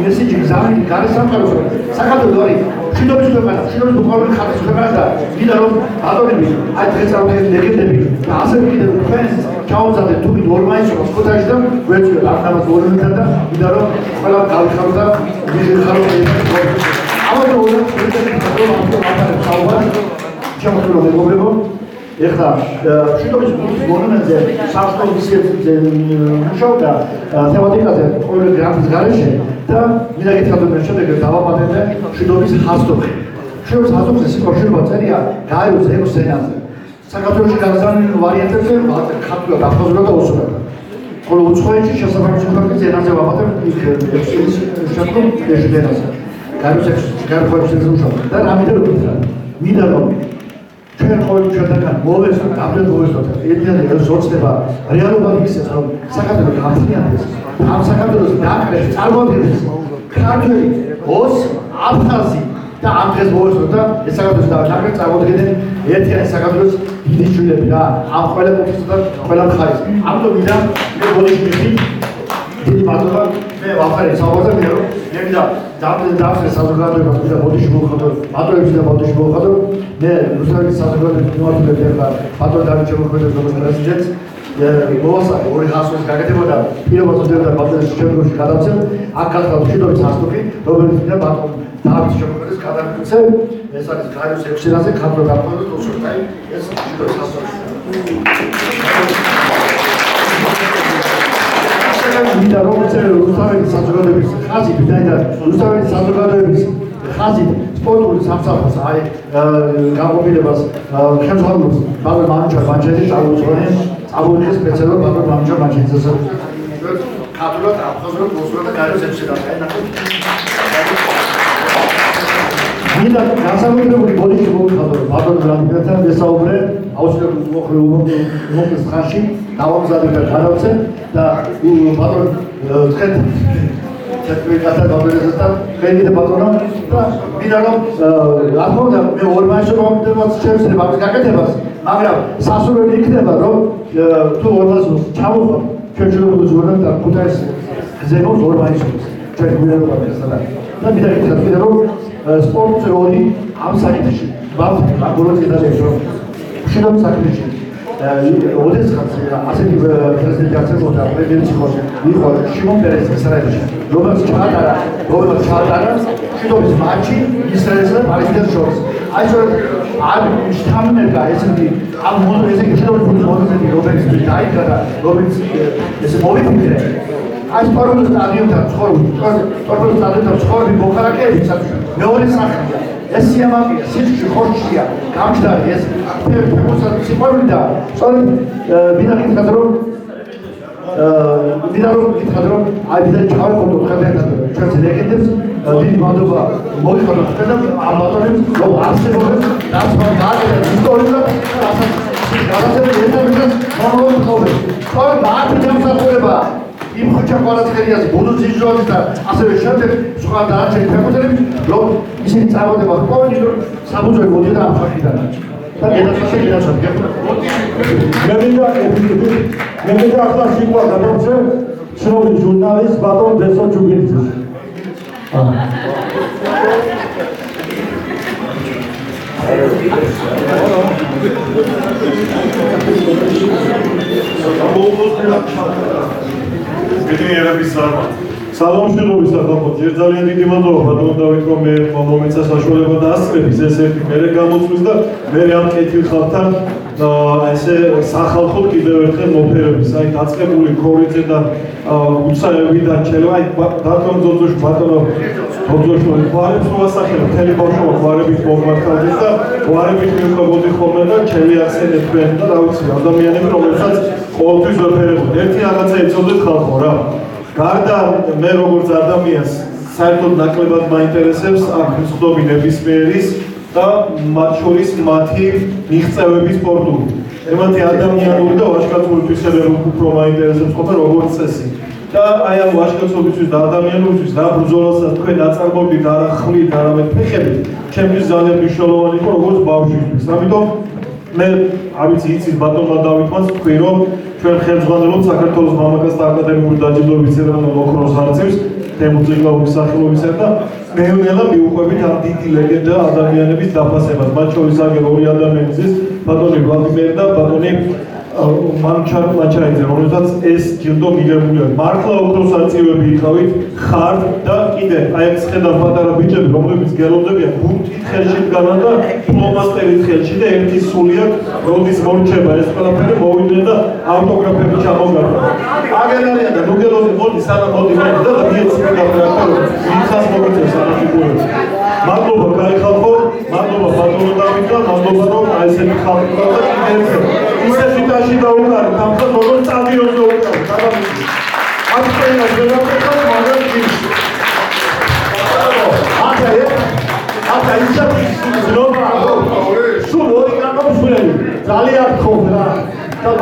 მესიჯი გზავნის გარე სამყაროს საქართველოს არის შიდობის ქვეყანა შიდობის უყურებელი ხალხის ქვეყანა და მინდა რომ ბატონები აი დღეს ავიღეთ ლეგენდები და ასე კიდევ თქვენს ჩაუძადეთ თუ ნორმალის ხოთაში და ვეცვიოთ ამ თემას ორენთან და მინდა რომ ყველა გავიხარო და ვიღებარო ამაზე უნდა ჩამოთვლილ მეგობრებო ეხლა შიდობის მონუმენტზე სამშობლოს მუშაობდა თემატიკაზე ყოველი გრაფის გარეშე და მინდა გითხრათ რომ შემდეგ დავაპატენდე შიდობის ჰასტოხი. შიდობის ჰასტოხის სიტყვა წერია გაეროს 6 ენაზე. საქართველოში გაზრდილი ვარიანტებზე ქართულად, აფხაზურად და ოსურად. ხოლო უცხოეთში შესაბამისი ქვეყნის ენაზე ვაპატებ იქ 6 ენის შემდგომ ეს ენაზე. გაეროს 6 მუშაობდა და რამე რომ გითხრათ. მინდა რომ ჩვენ ყოველი ჩვენთან მოვესწროთ, ამდენ მოვესწროთ. ერთიანი ეს ოცნება რეალობად იქცეს რომ საქართველოს გახსნიანდეს ამ საქართველოს ნაკრებს წარმოადგენს ქართველი, ოსი, აფხაზი და ამ დღეს მოვესწროთ და ეს საქართველოს ნაკრებს წარმოადგენენ ერთიანი საქართველოს დიდი შვილები რა ამ ყველა კუთხისა და ყველა მხარის. ამიტომ მინდა მე ბოდიში მიხდი დიდი მადლობა მე ვახარე საუბარზე მინდა რომ მე მინდა დავწერე საზოგადოებას მინდა ბოდიში მოვხადო ბატონებს და ბოდიში მოვხადო მე რუსეთის საზოგადოების მიმართულებით ახლა ბატონ დავით შემოქმედებს როგორც პრეზიდენტს მოვასწრე ორი ხასვრის გაკეთებოდა პირობას უძებდა ბატონის შემდგომში გადავცემ აქ გახლავთ შედობის ასტოფი რომელიც მინდა ბატონ დავით შემოქმედებს გადაგიქცე ეს არის გაიოს 6-ზე ქართულ დაპყრობებს უსურთაი ეს შედობის ასტოფი მინდა რომ რუსთავის საზოგადოების ხაზით და რუსთავის საზოგადოების ხაზით სპორტული სამსახურს აი გამოფილებას ხელმძღვანელობს ბატონ მანუჩარ ბანჩელი წამოვიდეს სპეციალურად ბატონ მანუჩარ ბანჩელიძეს ქართულად აფხაზურად რუსულად და გაიოს 6-ზე მინდა განსაკუთრებული ბოდიში მოვიხადო ბატონ ბრანდიასთან ვესაუბრე აუცილებლად უმოკლეს ხანში დავამზადე და გადავცე და ბატონ ცხეთ ჩეთვიკათა გამოდესთან ხელი ბატონო და მინდა რომ რა თქმა უნდა მე ორმაისო მომდევაც შევსწრებ ამის გაკეთებას მაგრამ სასურველი იქნება რომ თუ ორმას ჩამოვხო ჩვენ შეგვიძლია ზურნალ და ქუთაის გზებობს ორმაისო ჩვენ გვერდობა ესაა და მინდა გითხრათ რომ სპორტის როლი ამ საკითხში მაგალითად გადაჭერს რომ შედობის საქმეში ოდესღაც ასეთი პრეზიდენტი არჩევოდა პრეზიდენტი იყო შიმონ პერესი ისრაელში რომელიც ჩაატარა შედობის მატჩი ისრაელსა და პალესტინას შორის აი სწორედ ამ შთამბერგა ესეთი ამ ესეთი შედობის მონაცემი რომელიც დაიდგა და რომელიც ესე მოვიფიქრე აი სპორტულ სტადიონთან ცხოვრობ მოქალაქეები მეორე სახლია ეს სიამაყეა სიჩქარე ხორჩია გამჭდარი ეს ფერმოსად სიყვარული და სწორედ მინდა გითხრათ რომ აი ვიდრე ჩავეყოთ ხელმეთად ჩვენს ლეგენდებს დიდი მადლობა მოიხადოთ და ამ ბატონებს რომ არსებობენ რაც მან გააკეთა ისტორიულად რასაც გადაცემენ ერთადერთად მომავალ სწორედ მათი დამსახურება იმ ხოჭაპარაცხერიას ბუდუზიჟოვის და ასევე შემდეგ სხვა დანარჩენი ფეხბურთელები რომ ისინი წავედება ყოველი დრო საბუჯური მოდიოდა ამ ხალხიდან და გადასახადები მე მინდა ახლა სიტყვა გადავწე ცნობილ ჟურნალისტ ბატონ დესო ჯუგიძეს სალამშვილობის ახალ ჯერ ძალიან დიდი მადლობა ბატონ დავით რომ მე მომეცა საშუალება დაასწრების ეს ერთი მერე გამოწვის და მე ამ კეთილხალთან ესე სახალხოდ კიდევ ერთხელ მოფერების აი დაწყებული ქორიძე და უცაევი და ჩელო აი ბატონ ძოძოშ ბატონო ძოძოშ ვარებს მოასახელე მთელი ბავშვობა ვარებით მომმართავდეს და ვარებით მივხვდებოდი ხოლმე და ჩელი ახსენეთ თქვენ და რა ვიცი ადამიანები რომელსაც ყოველთვის ვეფერებოდ ერთი რაღაცა იცოდეთ ხალხო რა გარდა მე როგორც ადამიანს საერთოდ ნაკლებად მაინტერესებს აქ მსხდომი ნებისმიერის და მათ შორის მათი მიღწევების სპორტული. ემათი ადამიანური და ვაჟკაცური თვისებები უფრო მაინტერესებს ხოლმე როგორც წესი. და აი ამ ვაჟკაცობისთვის და ადამიანურისთვის რა ბრძოლასაც თქვენ აწარმოებდით არა ხმლით, არამედ ფეხებით, ჩემთვის ძალიან მნიშვნელოვანი იყო როგორც ბავშვისთვის. ამიტომ მე არ ვიცი იცის ბატონმა დავითმაც თქვი რომ ჩვენ ხელმძღვანელობთ საქართველოს მამაკაცთა აკადემიური დაჯილდოების ეროვნულ ოქროს არწივს თემუძიკლაურის სახელობისა და მეუნელა მიუყვებით ამ დიდი ლეგენდა ადამიანების დაფასებას მათ შორის აგერ ორი ადამიანის ბატონი ვლადიმერ და ბატონი მანუჩარ ბანჩელიძე რომელსაც ეს ჯილდო მიღებული აქვს მართლა ოქროს არწივები იყავით ხართ და კიდე აი ეს ხედავ პატარა ბიჭები რომლებიც გელოდებიან ბურთით ხელში დგანან და ფლომასტერით ხელში და ერთი სული აქვს როდის მორჩება ეს ყველაფერი მოვიდნენ და ავტოგრაფები ჩამოგარდა აგერ არიან და ნუგელოზე მოდი სანამ მოდი და დიეცი გაფრაქტორო მიხას მოგიწევს საფიგურებს მადლობა კაი ხალხო მადლობა ბატონო დავით და მადლობა რომ აი ესეთი ხალხი ყავდა კიდე ერთხელ ისე სიტუაციაში დაუკარეთ ახლა როგორ სტადიონზე უკარეთ გადავიდეთ აკეთებია ზოგადად მაგრამ ის აკა ისეთი ზრობა სულ ორი გამოსვლელი ძალიან გქონდა რა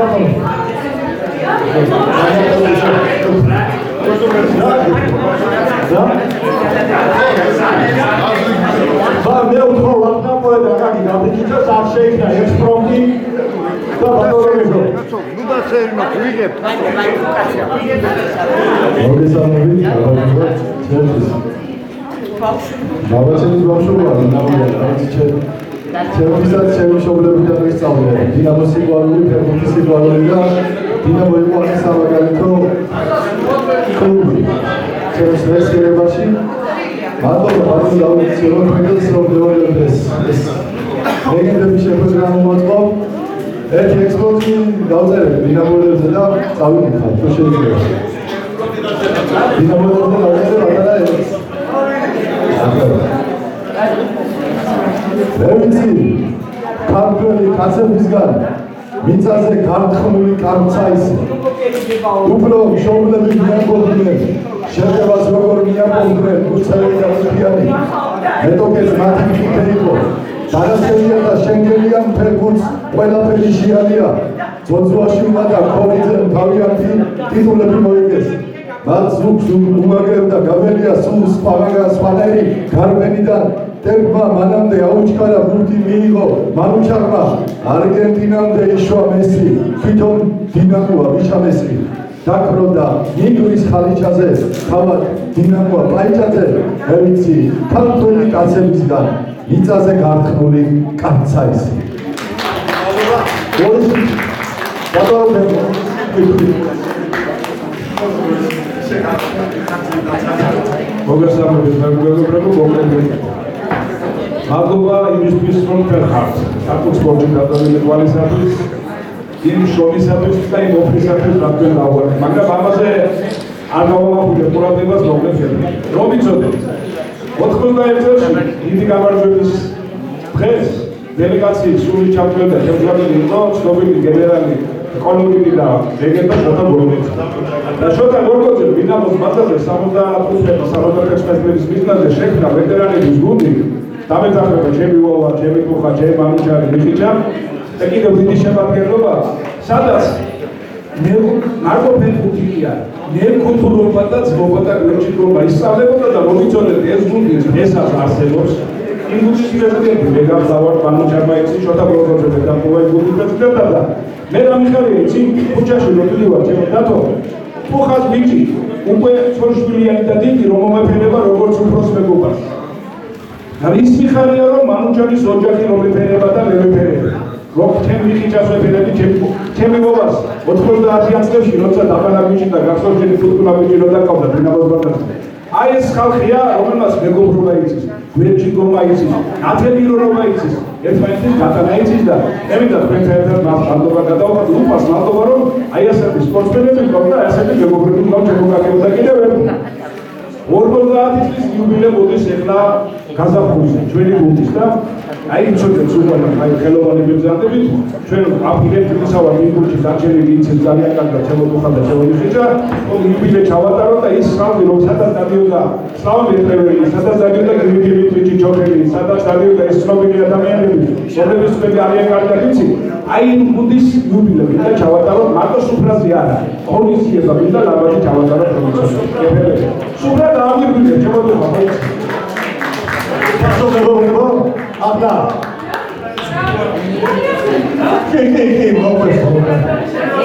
მე ვთქვა ლაპტოპზე რაკი გაბიჭდეს არ შეიქნა ექსპრომტი და ბატონო ნუ დაცერინო ვიღებ მოგესალმებით დავაჩენით ბავშვობა ჩემთვისაც ჩემი მშობლებიდან ვისწავლე დინამოს სიყვარული, ფეხბურთის სიყვარული და დინამო იყო სამაგალითო კლუბი ჩემს მესხერებაში მადლობა დავიცილო თქვენს რომ დევალებდეს ლეგენდების შეხვედრა მომაწყო ერთი ექსპორტი დავწერეთ დინამოებზე და წავიდეთ თუ შეიძლება დინამოებზე დავწერეთ მე ვიცი ქართველი კაცებისგან მიწაზე გართხმული კამცა ისე უფრო მშობლები მიაგოდნენ შეტევას როგორ მიაგოდნენ უცხოელი და უცხოელი მეტოქეს მათი ფიქრი იყო დანასელია და შენგელია ფეხბურთს ყველაფერი შეალია ძოძვაში და ქოვიძემ თავიანთი ტიტულები მოიგეს მათ ზუგს უმაგრებდა გაბელია სულ სპანერი გარბენიდან ტერმა მანამდე აუჩქარა ბურთი მიიღო მანუჩარმა არგენტინამდე იშვა მესი თვითონ დინამოა ვიშა მესი დაქროდა ნიგრის ხალიჩაზე თავად დინამოა პაიჭაძე მე ვიცი ქართველი კაცებისგან მიწაზე გართხმული კაცა ისე მოგესალმებით მეგობრებო მოგესალმებით მადლობა იმისთვის რომ ფერხართ საქართველოს სპორტის დაწესებულის კვალისათვის იმ შრომისათვის და იმ ოფისათვის რადგან დავარ მაგრამ ამაზე არ გავამახვილებ ყურადღებას მოგესალმებით რომ იცოდეთ 91 წელს დიდი გამარჯვების დღეს დელეგაციის სული ჩამწვევდა შემდგარი იყო ცნობილი გენერალი ეკონომიკი და ლეგენდა შოთა გორგოძე და შოთა გორგოძე დინამოს ბაზარზე 60% წლის ბიზნესზე შექმნა ვეტერანების გუნდი დამეძახება ჩემი ვოვა, ჩემი კუხა, ჩემი მანუჩარი, მიხიჭა და კიდევ დიდი შემადგენლობა სადაც მე მარტო ფეხბურთია მე კულტურობა და ძმობა და გვერდჩიკობა ისწავლებოდა და მოგიწოდეთ ეს გუნდი ესას არსებობს იმ გუნდის პრეზიდენტი მე გავზავარ მანუჩარმა იცი შოთა გორგოძე და პოვაი გუნდის პრეზიდენტად და მე რამიხარია იცი ქუჩაში როდი ვარ ჩემო დათო კუხას ბიჭი უკვე ცოშვილიანი და დიდი რომ მომეფერება როგორც უფროს მეგობარს და ის მიხარია რომ მანუჩარის ოჯახი რომ მეფერება და მე მეფერება რომ ჩემი ხიჭას ვეფერები ჩემი მოვას 90-იან წლებში როცა დაბანაკიში და გახსოვჭენი ფუტკულა ბიჭი რო დაკავდა დინამოს ბაზარზე აი ეს ხალხია რომელსაც მეგობრობა იცის გვერდჩიკობა იცის ნათელიერობა იცის ერთმანეთის გატანა იცის და ემიდა თქვენთან ერთად მადლობა გადავხადო უპას მადლობა რომ აი ასეთი სპორტსმენები გქონდა და ასეთი მეგობრები გქონდა შემოგაკეთდა კიდევ ერთი 50 წლის იუბილე მოდის ახლა გაზაფხულზე ჩვენი გუნდის და აი იცოდეთ უბრალოდ აი ხელოვანი ბიზნესები ჩვენ აფიქრებთ ისავა მიგურჩი დაჭერილი იცით ძალიან კარგად შემოხდა და შემოიხიჭა იუბილე ჩავატარო და ის სრავლი რომ სადაც დადიოდა სლავი ეტრეველი სადაც დადიოდა გრიგები ტვიჩი ჩოხელი სადაც დადიოდა ეს ცნობილი ადამიანები რომლებიც მე ძალიან კარგად იცით აი გუნდის იუბილე და ჩავატარო მარტო სუფრაზე არა კონდიციება მინდა ლაბადი ჩავატარო პროფესორი სუფრა დაავიგვიდე შემოხდა მოგებო აბა კი მოგესალმებით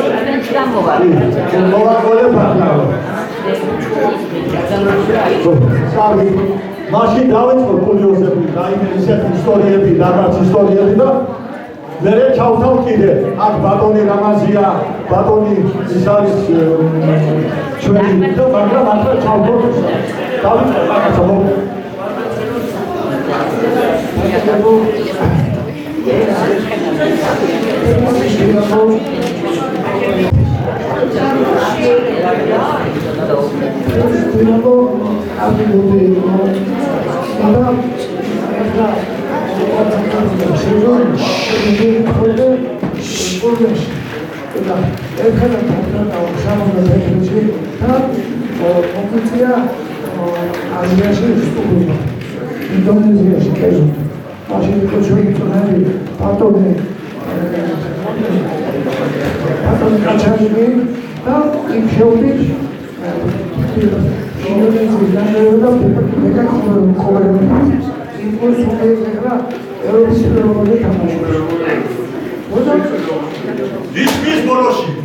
მაშინ დავიწყო კურიოზები და ისეთი ისტორიები რაღაც ისტორიები და მე ჩავთავ კიდე აქ ბატონი რამაზია ბატონი ის არის ჩვენი და მაგრამ ახლა ჩავთავ დავიწყო რაღაცა ინდონეზიაში კერძოდ მაშინ იყო ჩვენი წონები ბატონი კაჩაჟი და იმ შეუდის Dismiss Boloshi.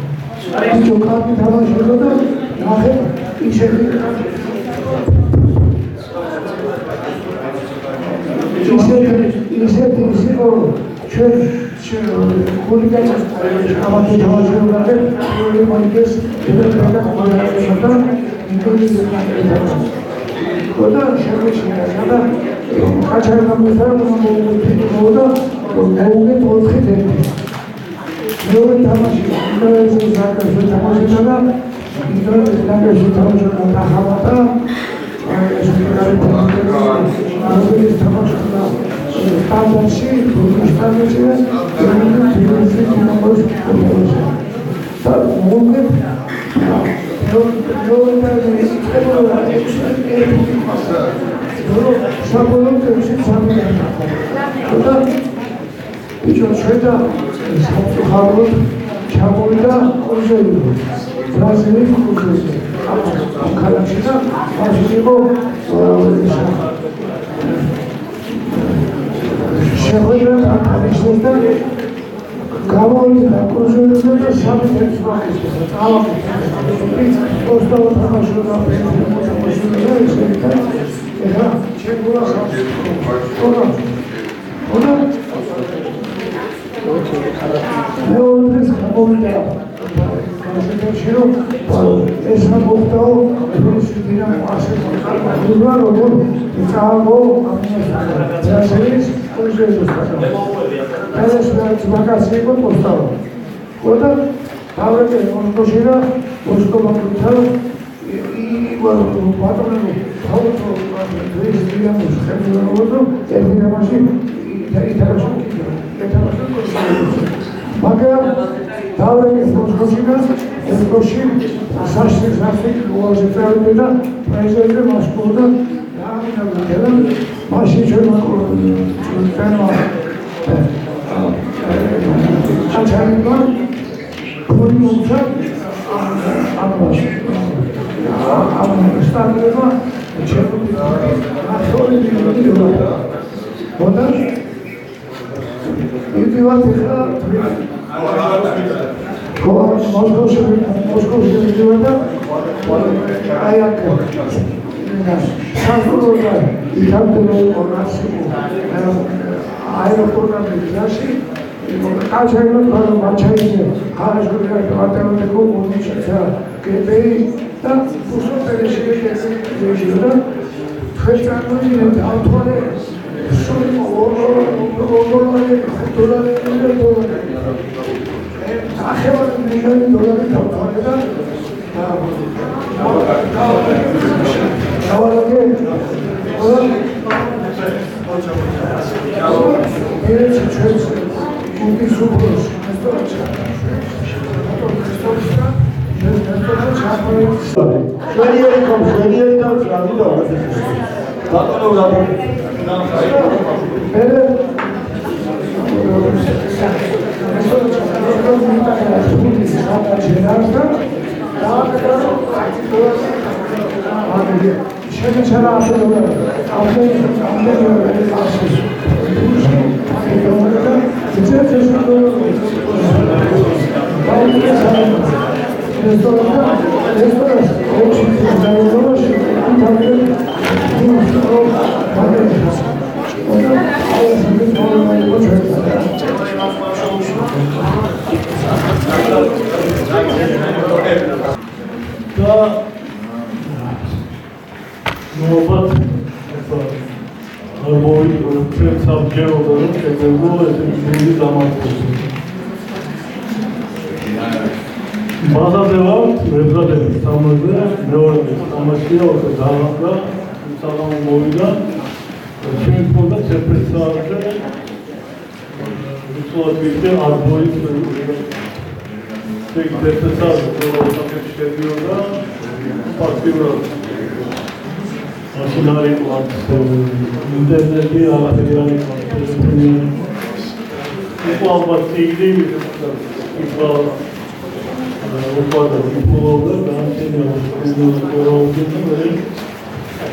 უყვარდა ფუტბოლობდა განსაკუთრებით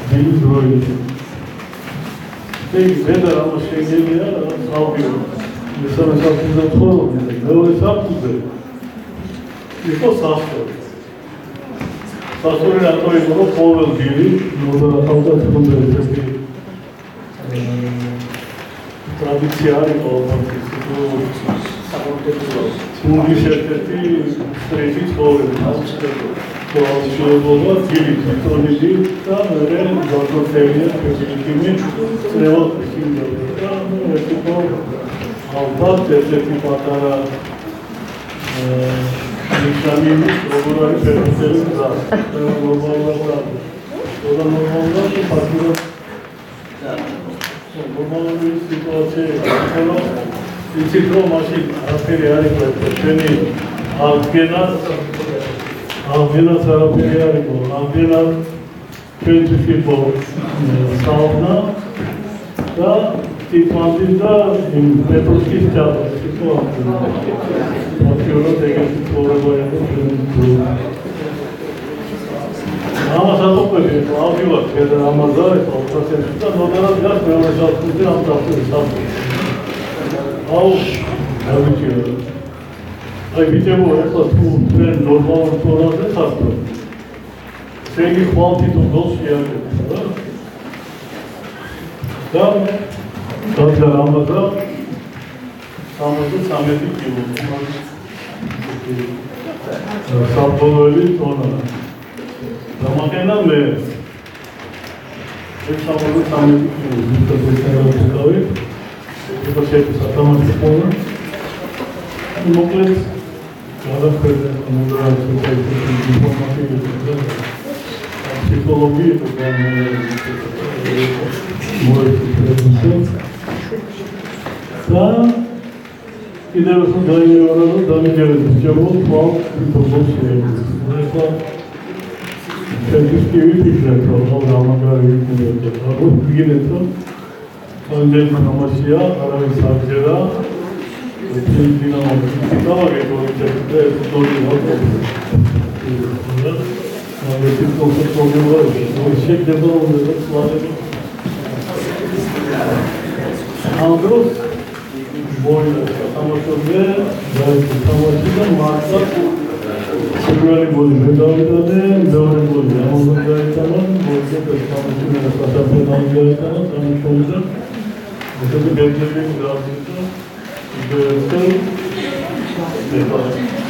დიდი დროით. იგი ბედა ამას შეგიძლია ალბიო. მესამე საფუძველი ცხოვრობდა, მეორე საფუძველი იყო სასწავლო. სასწავლო რატო იყო, რომ ყოველ დილი მოდარათავდა თბილისის ესეთი ტრადიცია იყო სულ შეერთეთი სტრეჩი ცხოვრება. შეიძლება დილით თვითონიდი და მე ზოგადად ფიზიკიმი წრევა ხინდება და ეს იყო ალბათ ერთ-ერთი პატარა ნიშანი როგორ არის ფერმენტელი გზა. ნორმალურად ფაქტურად ნორმალური სიტუაცია იყო. იცით რომ მაშინ არაფერი არ იყო ჩვენი აღდგენაც არაფერი არ იყო. აღდგენა ჩვენთვის იყო საუბნა და ტიპანდი და პეტროვსკის teatros იყო აქტიურად ეგეთი ცხოვრება იყო ჩვენი. ამას ატოყები ავდივარ და ამაზე იყო პროცესი და ნოდარად გას მეორე საფუძველი ამ საფუძველი. აუ გავიჭირო. აი ვიჭებო ახლა თუ ჩვენ ნორმალურ თორაზე ხართ. შეგი ხვალთი თუ გოლში არის რა. და და ამაზე 63 კილო. საბოლოო ტონა. დამაკენა მე. ეს საბოლოო 13 კილო ვიტყვი გავი. ეს სათამაშო პოვნა. მოკლედ გადახედა მოდერაცია ინფორმაცია და ფსიქოლოგია და და კიდევ უფრო დაიეარა და დამიგერებს ჯობო თვალ პროფესია. ახლა შეიძლება ვიფიქროთ რომ ამაგარი იქნება და ვიგინეთ რომ კონდენ ინფორმაცია არავის არ წერა.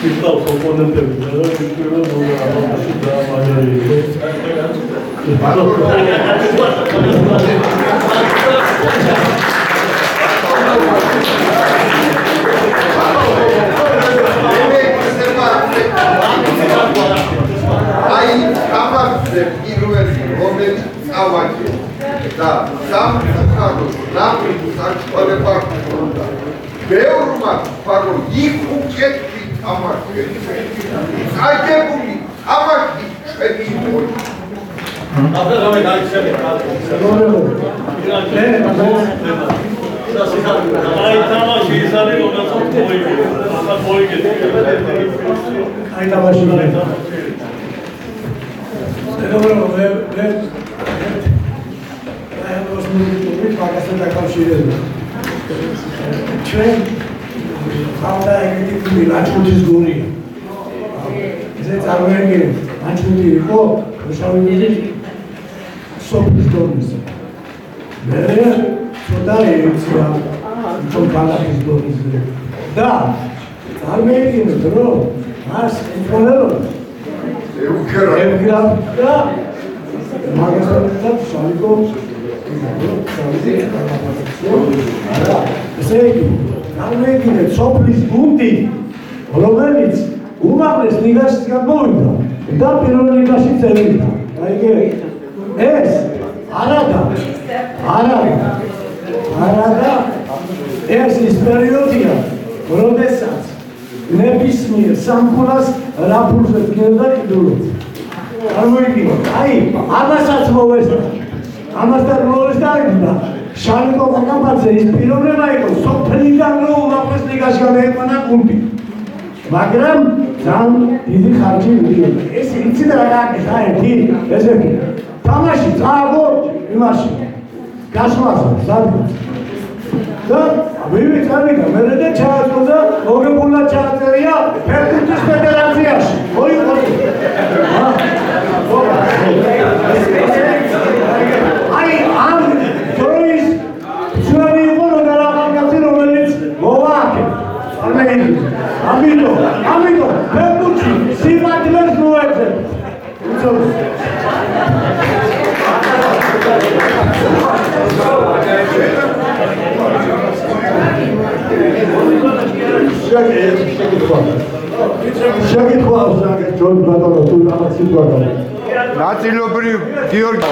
Fiscal componentele, dar eu nu am avut da magari. Ai, amar de პირველი რომელიც ავაჭე და სამწუხაროდ ნაყიდი საშუალება ჰქონდა. ბევრმა ფარო იქ უკეთვი თამაში. აიგებული ამაში ჩვენი მოი. აბა გაიქცევა. აი თამაში ის არის რომელსაც მოიგე. ახლა მოიგე. აი თამაში ჩვენ ხალხა ეგეთი ლაჩუდის გონია. ესე წარმოიდგინეთ, ლაჩუდი იყო შავი სოფლის დონეზე. მე ცოტა ეცია თვითონ ქალაქის დონეზე. და წარმოიდგინეთ, რომ მას ეხმარებოდა ევგრა და მაგასთან შალიკო ესე იგი, წარმოიდგინეთ სოფლის გუნდი, რომელიც უმაღლეს ლიგაში გამოვიდა და პირველ ლიგაში წევიდა. აიგე? ეს არადა ეს ის პერიოდია, როდესაც ნებისმიერ სამფულას რაფულზე დგინდა კიდურით. წარმოიდგინეთ, აი, ამასაც მოვესწრა. ამასთან მოვესწრა შალიკო კაკაბაძე ის პიროვნება იყო სოფლიდან რომ უაღრეს ლიგაში გამოეყვანა გუნდი. მაგრამ ძალიან დიდი ხარჯი მიდიოდა. ეს იცით რა გააკეთა ერთი ესეთი თამაში წააგო იმაში გასვლაზე სადღაც და ვიღე წავიდა მერე და ჩააწოდა მოგებულად ჩააწერია ფეხბურთის ფედერაციაში მოიყო აი ამ დროის ჩვენი იყო რომ რაღაცა რომელიც მოვააკე ამიტომ ფეხბურთში სიმართლეს მოეძებ შეგითხვა ჯონ ბატონო თუ რაღაც სიტუაცია ნაწილობრივ გიორგი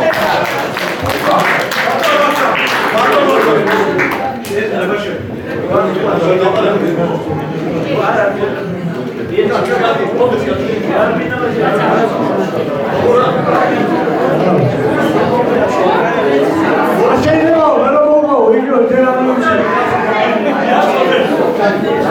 Thank you.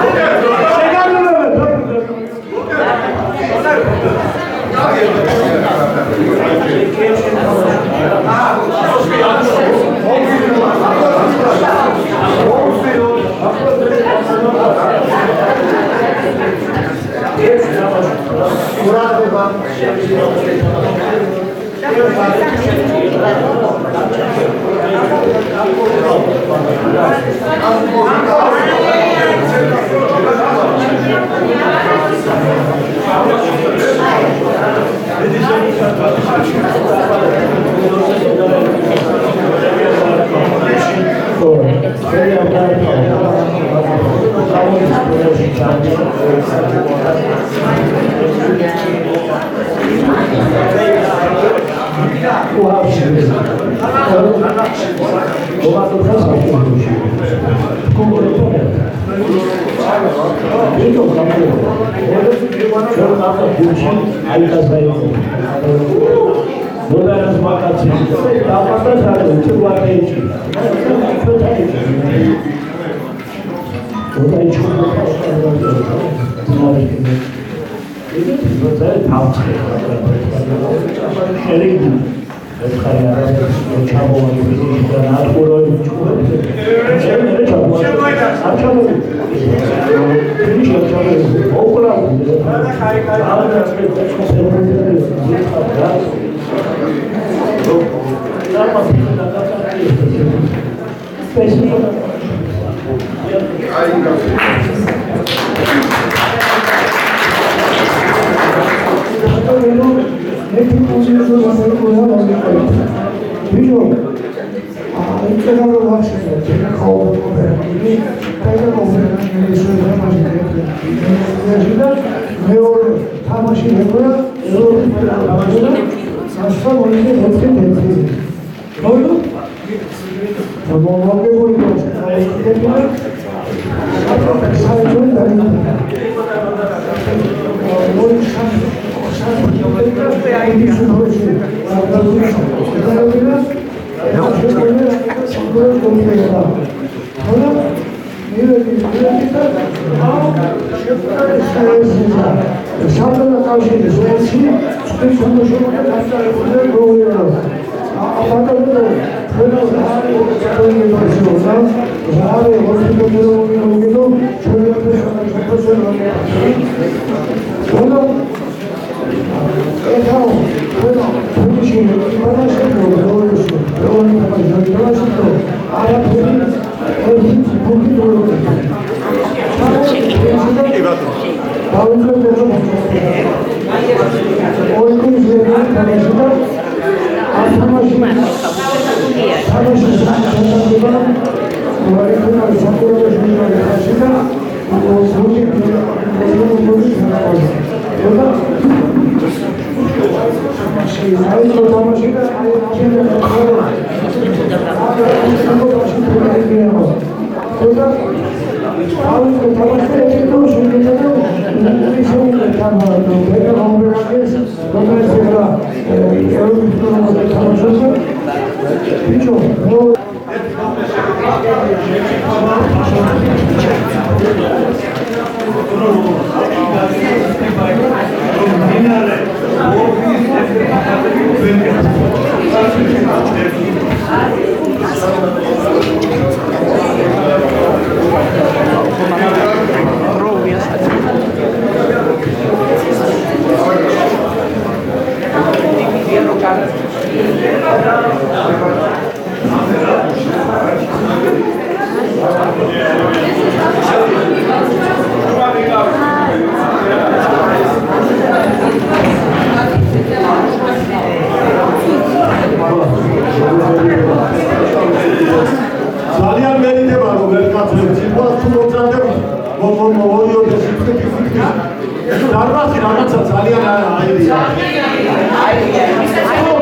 რაღაცა ძალიან აირია.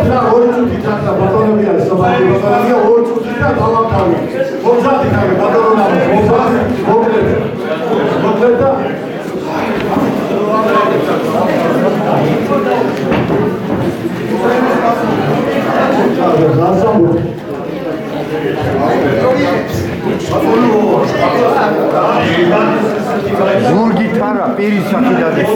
და ორი წუთი თახა ბატონები არის, ბატონებია ორი წუთი და დავამთავრე. მოგზადი ხარ ბატონო, მოგზადი, მოკლედ და ზურგით არა, პირის აქედან ეს.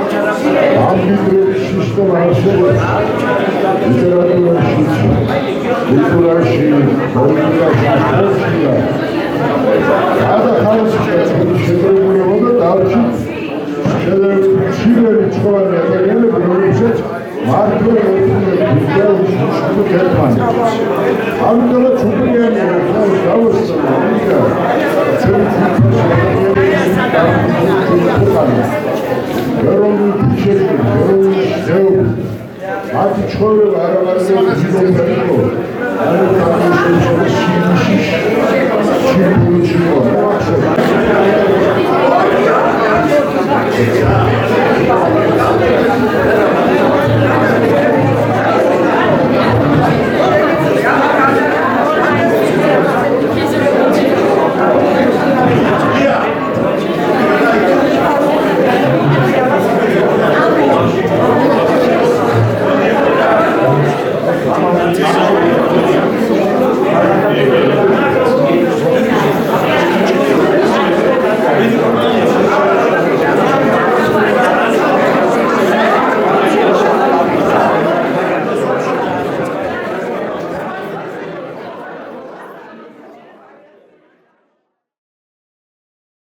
ამბიბრების სისტემა არსებობს ლიტერატურაში, კულტურაში, პოლიტიკაში, სპორტში. ახალგაზრდა შეგვიძლია და დავში შეიძლება ცხოველი ადამიანები, რომლებსაც მართლა ამიტომაც უპირიანია მათი ცხოვრება არ არის